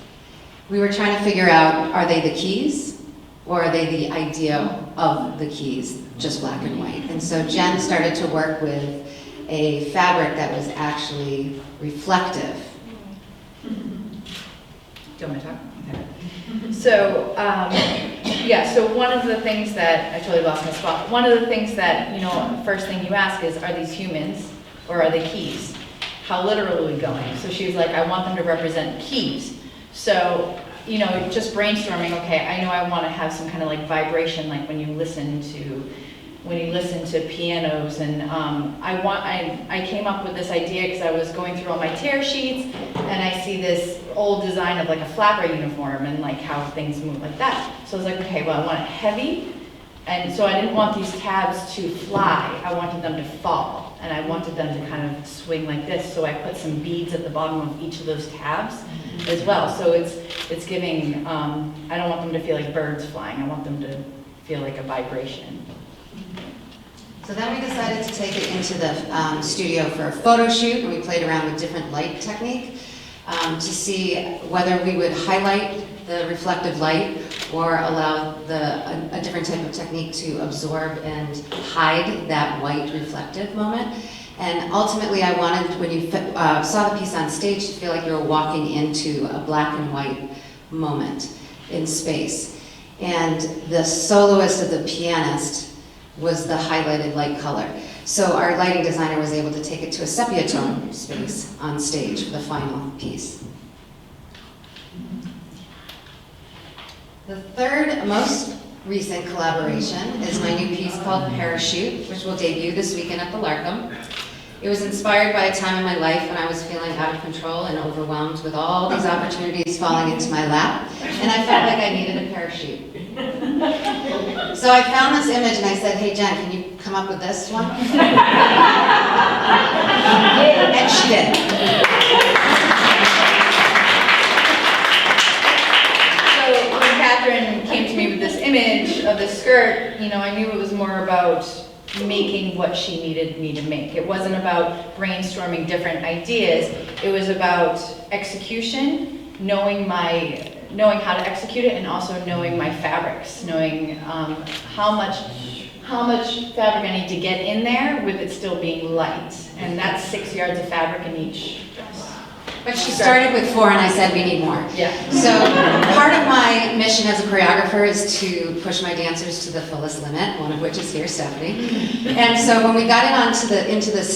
we were trying to figure out, are they the keys, or are they the idea of the keys, just black and white? And so Jen started to work with a fabric that was actually reflective. Do you want me to talk? Okay. So, yeah, so one of the things that, I totally lost my spot. One of the things that, first thing you ask is, are these humans or are they keys? How literal are we going? So she was like, I want them to represent keys. So, just brainstorming, okay, I know I want to have some kind of like vibration, like when you listen to pianos, and I came up with this idea because I was going through all my tear sheets, and I see this old design of like a flapper uniform and like how things move like that. So I was like, okay, well, I want it heavy, and so I didn't want these tabs to fly, I wanted them to fall, and I wanted them to kind of swing like this, so I put some beads at the bottom of each of those tabs as well. So it's giving, I don't want them to feel like birds flying, I want them to feel like a vibration. So then we decided to take it into the studio for a photo shoot, and we played around with different light technique to see whether we would highlight the reflective light or allow a different type of technique to absorb and hide that white reflective moment. And ultimately I wanted, when you saw the piece on stage, to feel like you were walking into a black and white moment in space. And the soloist of the pianist was the highlighted light color. So our lighting designer was able to take it to a sepia tone space on stage for the final piece. The third most recent collaboration is my new piece called Parachute, which will debut this weekend at the Larkham. It was inspired by a time in my life when I was feeling out of control and overwhelmed with all these opportunities falling into my lap, and I felt like I needed a parachute. So I found this image and I said, hey Jen, can you come up with this one? And she did. So when Katherine came to me with this image of the skirt, I knew it was more about making what she needed me to make. It wasn't about brainstorming different ideas. It was about execution, knowing how to execute it, and also knowing my fabrics, knowing how much fabric I need to get in there with it still being light. And that's 6 yards of fabric in each dress. But she started with 4 and I said we need more. Yeah. So part of my mission as a choreographer is to push my dancers to the fullest limit, one of which is here, Stephanie. And so when we got into the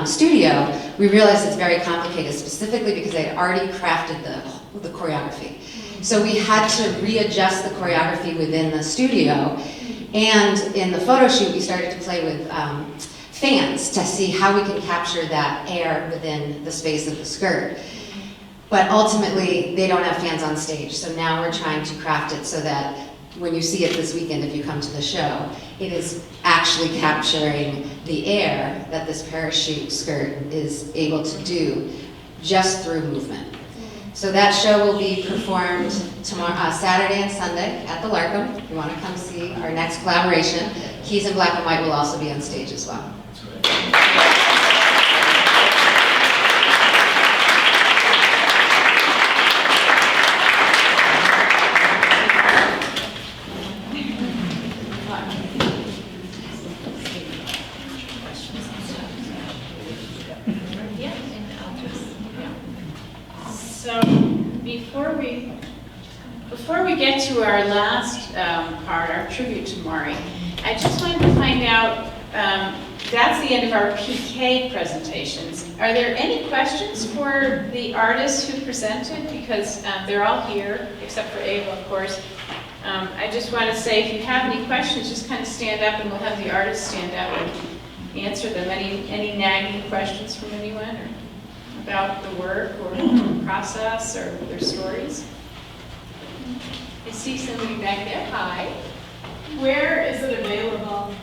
studio, we realized it's very complicated, specifically because I had already crafted the choreography. So we had to readjust the choreography within the studio, and in the photo shoot we started to play with fans to see how we can capture that air within the space of the skirt. But ultimately, they don't have fans on stage, so now we're trying to craft it so that when you see it this weekend, if you come to the show, it is actually capturing the air that this parachute skirt is able to do just through movement. So that show will be performed tomorrow, Saturday and Sunday at the Larkham. If you want to come see our next collaboration, Keys in Black and White will also be on stage as well. So before we get to our last part, our tribute to Maury, I just wanted to find out, that's the end of our PK presentations. Are there any questions for the artists who presented? Because they're all here, except for Eva, of course. I just want to say, if you have any questions, just kind of stand up and we'll have the artists stand up and answer them. Any nagging questions from anyone or about the work or the process or their stories? I see somebody back there. Hi. Where is it available?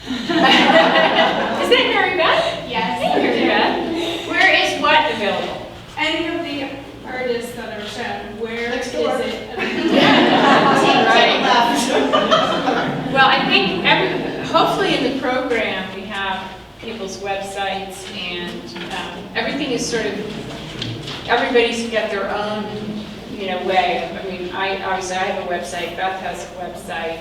Is that Mary Beth? Yes. Hey, Mary Beth. Where is what available? Any of the artists that are shown, where Next is door. it available? Right. Well, I think hopefully in the program we have people's websites and everything is sort of, everybody's got their own, way. I mean, obviously I have a website, Beth has a website.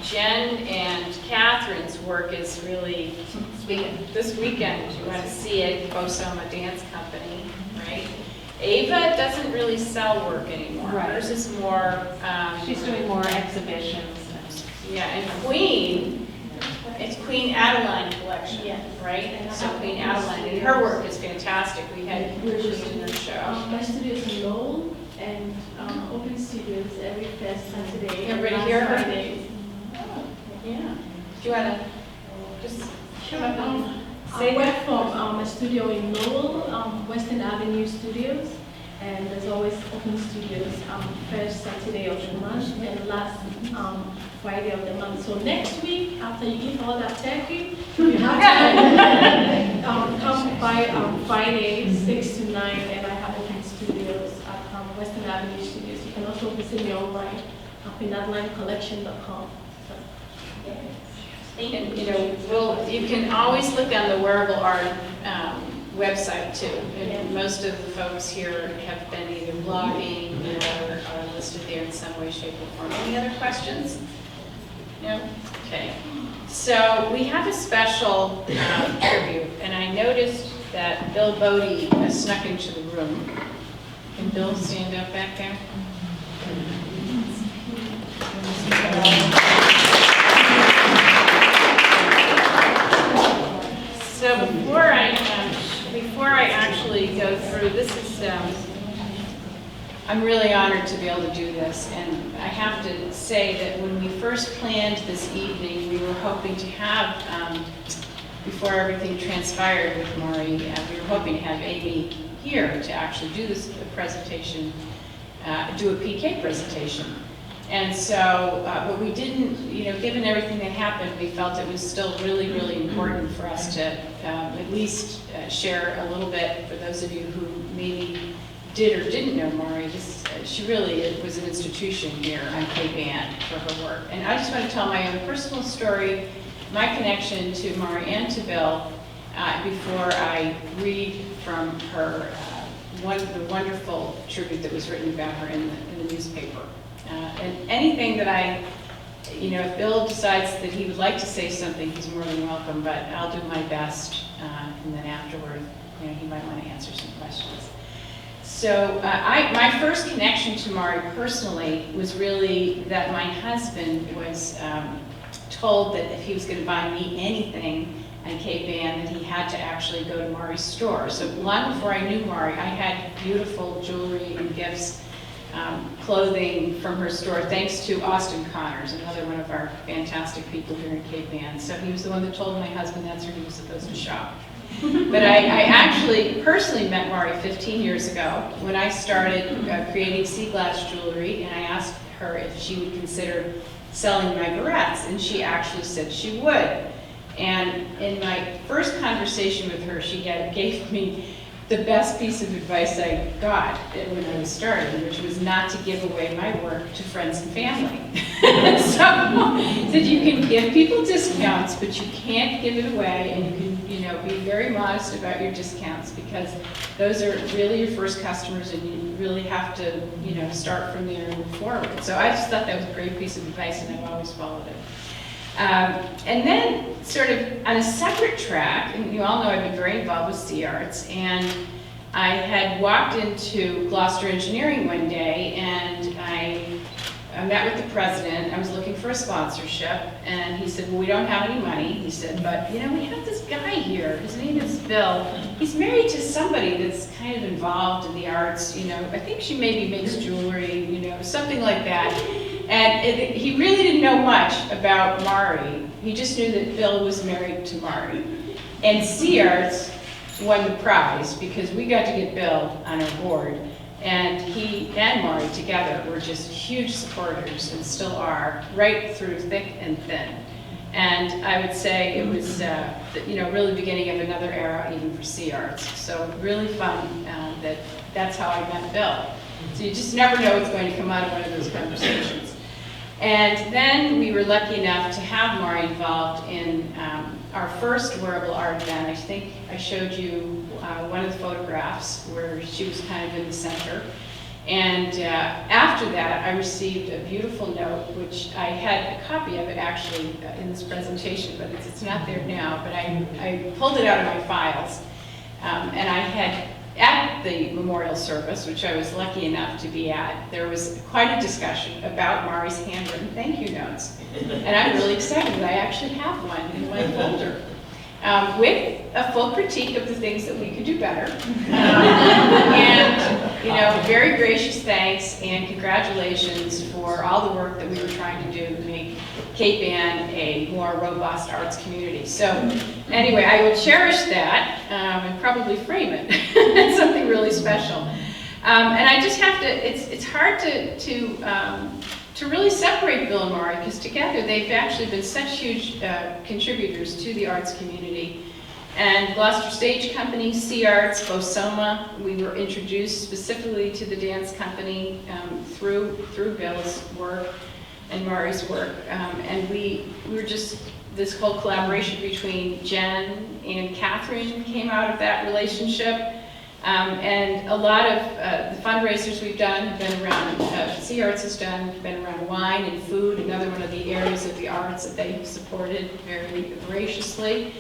Jen and Catherine's work is really this weekend. You want to see it, BoSoMa Dance Company, right? Eva doesn't really sell work anymore. Right. Hers is more. She's doing more exhibitions. Yeah, and Queen, it's Queen Adeline collection, Yes. right? So Queen Adeline, and her work is fantastic. We had We're Queen just in her show. my studio is in Lowell and open studios every first Saturday. and Everybody last hear her? Fridays. Yeah. Do you want to just come up and I say work that? from a studio in Lowell, Western Avenue Studios, and there's always open studios first Saturday of the month and last Friday of the month. So next week, after you eat all that turkey, you have to come by Friday 6 to 9, and I have open studios at Western Avenue Studios. You can also visit me online at PechaKucha.com. And, you can always look on the Wearable Art website too. And most of the folks here have been either blogging or are listed there in some way, shape, or form. Any other questions? No? Okay. So we have a special tribute, and I noticed that Bill Bodie has snuck into the room. Can Bill stand up back there? So before I actually go through, this is, I'm really honored to be able to do this, and I have to say that when we first planned this evening, we were hoping to have, before everything transpired with Maury, we were hoping to have Amy here to actually do this presentation, do a PK presentation. And so, but we didn't, given everything that happened, we felt it was still really, really important for us to at least share a little bit for those of you who maybe did or didn't know Maury. She really was an institution here on Cape Ann for her work. And I just want to tell my own personal story, my connection to Maury and to Bill, before I read from her, the wonderful tribute that was written about her in the newspaper. And anything that if Bill decides that he would like to say something, he's more than welcome, but I'll do my best, and then afterward, he might want to answer some questions. So my first connection to Maury personally was really that my husband was told that if he was going to buy me anything on Cape Ann, that he had to actually go to Maury's store. So long before I knew Maury, I had beautiful jewelry and gifts, clothing from her store, thanks to Austin Connors, another one of our fantastic people here in Cape Ann. So he was the one that told my husband that's where he was supposed to shop. But I actually personally met Maury 15 years ago when I started creating sea glass jewelry, and I asked her if she would consider selling my barrettes, and she actually said she would. And in my first conversation with her, she gave me the best piece of advice I got when I was starting, which was not to give away my work to friends and family. So that you can give people discounts, but you can't give it away, and you can, be very modest about your discounts, because those are really your first customers, and you really have to, start from there and move forward. So I just thought that was a great piece of advice, and I've always followed it. And then, sort of on a separate track, and you all know I've been very involved with seARTS, and I had walked into Gloucester Engineering one day, and met with the president. I was looking for a sponsorship, and he said, well, we don't have any money. He said, but you know, we have this guy here. His name is Bill. He's married to somebody that's kind of involved in the arts. You know, I think she maybe makes jewelry, you know, something like that. And he really didn't know much about Mari. He just knew that Bill was married to Mari. And seARTS won the prize because we got to get Bill on our board. And he and Mari together were just huge supporters and still are, right through thick and thin. And I would say it was, you know, really beginning of another era even for seARTS. So really fun that's how I met Bill. So you just never know what's going to come out of one of those conversations. And then we were lucky enough to have Mari involved in our first Wearable Art event. I think I showed you one of the photographs where she was kind of in the center. And after that, I received a beautiful note, which I had a copy of it actually in this presentation, but it's not there now, but I pulled it out of my files. And I had, at the memorial service, which I was lucky enough to be at, there was quite a discussion about Mari's handwritten thank you notes. And I'm really excited that I actually have one in my folder. With a full critique of the things that we could do better. And, you know, very gracious thanks and congratulations for all the work that we were trying to do to make Cape Ann a more robust arts community. So anyway, I will cherish that and probably frame it as something really special. And I just have to, it's hard to really separate Bill and Mari, because together they've actually been such huge contributors to the arts community. And Gloucester Stage Company, seARTS, BoSoMa, we were introduced specifically to the dance company through Bill's work and Mari's work. And we were just, this whole collaboration between Jen and Katherine came out of that relationship. And a lot of the fundraisers we've done have been around, seARTS has been around wine and food, another one of the areas of the arts that they have supported very graciously.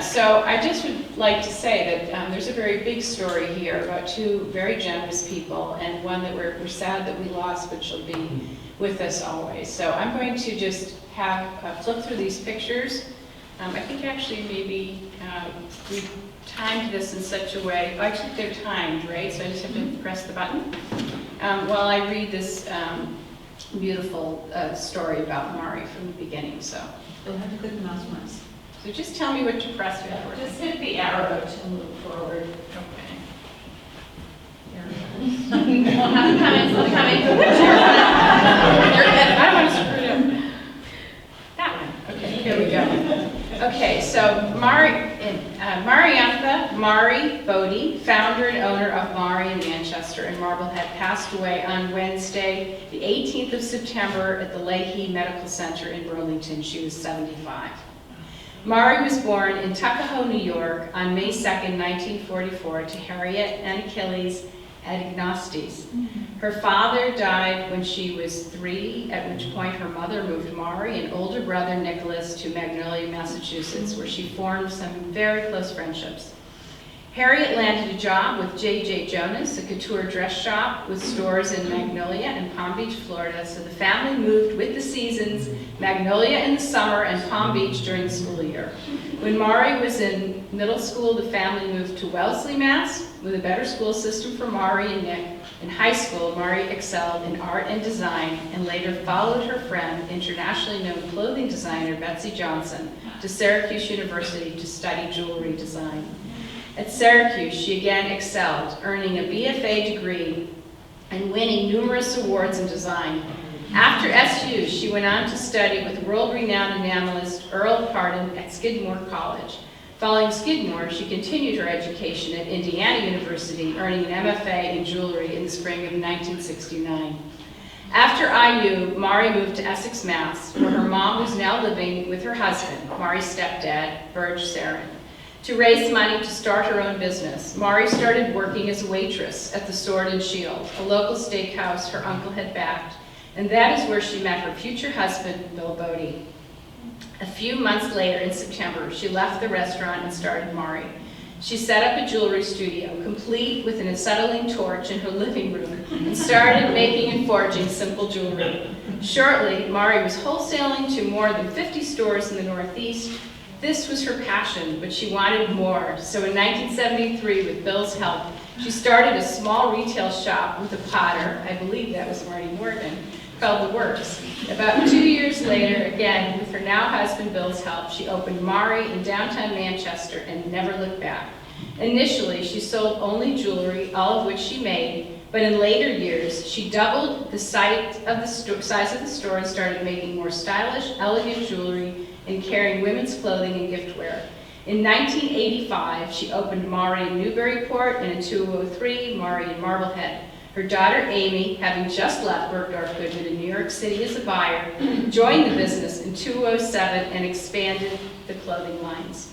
So I just would like to say that there's a very big story here about two very generous people, and one that we're sad that we lost, but she'll be with us always. So I'm going to just have flip through these pictures. I think actually maybe we timed this in such a way, I think they're timed, right? So I just have to press the button while I read this beautiful story about Mari from the beginning. So You'll have to click the mouse once. So just tell me what to press for. Just hit the arrow to move forward. Okay. We'll have comments, we'll comment. I don't want to screw it up. That one. Okay, here we go. Okay, so Mariantha Mari Bodie, founder and owner of Mari in Manchester and Marblehead, passed away on Wednesday, the 18th of September at the Leahy Medical Center in Burlington. She was 75. Mari was born in Tuckahoe, New York on May 2nd, 1944 to Harriet and Achilles Anagnostis. Her father died when she was 3, at which point her mother moved Mari and older brother Nicholas to Magnolia, Massachusetts, where she formed some very close friendships. Harriet landed a job with J.J. Jonas, a couture dress shop with stores in Magnolia and Palm Beach, Florida, so the family moved with the seasons, Magnolia in the summer and Palm Beach during the school year. When Mari was in middle school, the family moved to Wellesley, Mass, with a better school system for Mari and Nick. In high school, Mari excelled in art and design and later followed her friend, internationally known clothing designer Betsy Johnson, to Syracuse University to study jewelry design. At Syracuse, she again excelled, earning a BFA degree and winning numerous awards in design. After SU, she went on to study with world-renowned enamelist Earl Pardon at Skidmore College. Following Skidmore, she continued her education at Indiana University, earning an MFA in jewelry in the spring of 1969. After IU, Mari moved to Essex, Mass, where her mom was now living with her husband, Mari's stepdad, Burge Sarin. To raise money to start her own business, Mari started working as a waitress at the Sword and Shield, a local steakhouse her uncle had backed, and that is where she met her future husband, Bill Bodie. A few months later, in September, she left the restaurant and started Mari. She set up a jewelry studio, complete with an acetylene torch in her living room, and started making and forging simple jewelry. Shortly, Mari was wholesaling to more than 50 stores in the Northeast. This was her passion, but she wanted more. So in 1973, with Bill's help, she started a small retail shop with a potter, I believe that was Marty Morgan, called The Works. About 2 years later, again, with her now husband Bill's help, she opened Mari in downtown Manchester and never looked back. Initially, she sold only jewelry, all of which she made, but in later years, she doubled the size of the store and started making more stylish, elegant jewelry and carrying women's clothing and giftware. In 1985, she opened Mari in Newburyport and in 2003, Mari in Marblehead. Her daughter Amy, having just left Bergdorf Goodman in New York City as a buyer, joined the business in 2007 and expanded the clothing lines.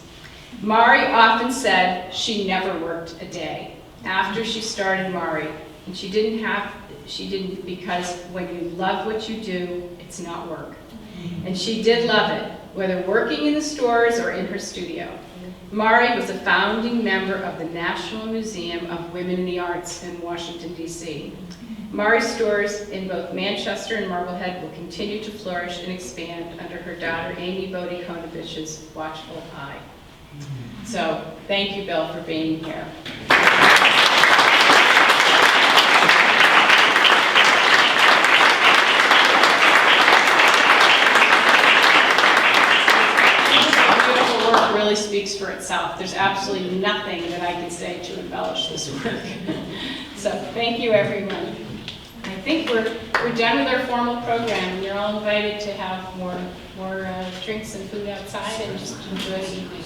Mari often said she never worked a day after she started Mari, and she didn't because when you love what you do, it's not work. And she did love it, whether working in the stores or in her studio. Mari was a founding member of the National Museum of Women in the Arts in Washington, D.C. Mari's stores in both Manchester and Marblehead will continue to flourish and expand under her daughter Amy Bodie-Konovich's watchful eye. So, thank you, Bill, for being here. Really speaks for itself. There's absolutely nothing that I can say to embellish this work. So thank you, everyone. I think we're done with our formal program. You're all invited to have more drinks and food outside and just enjoy the evening.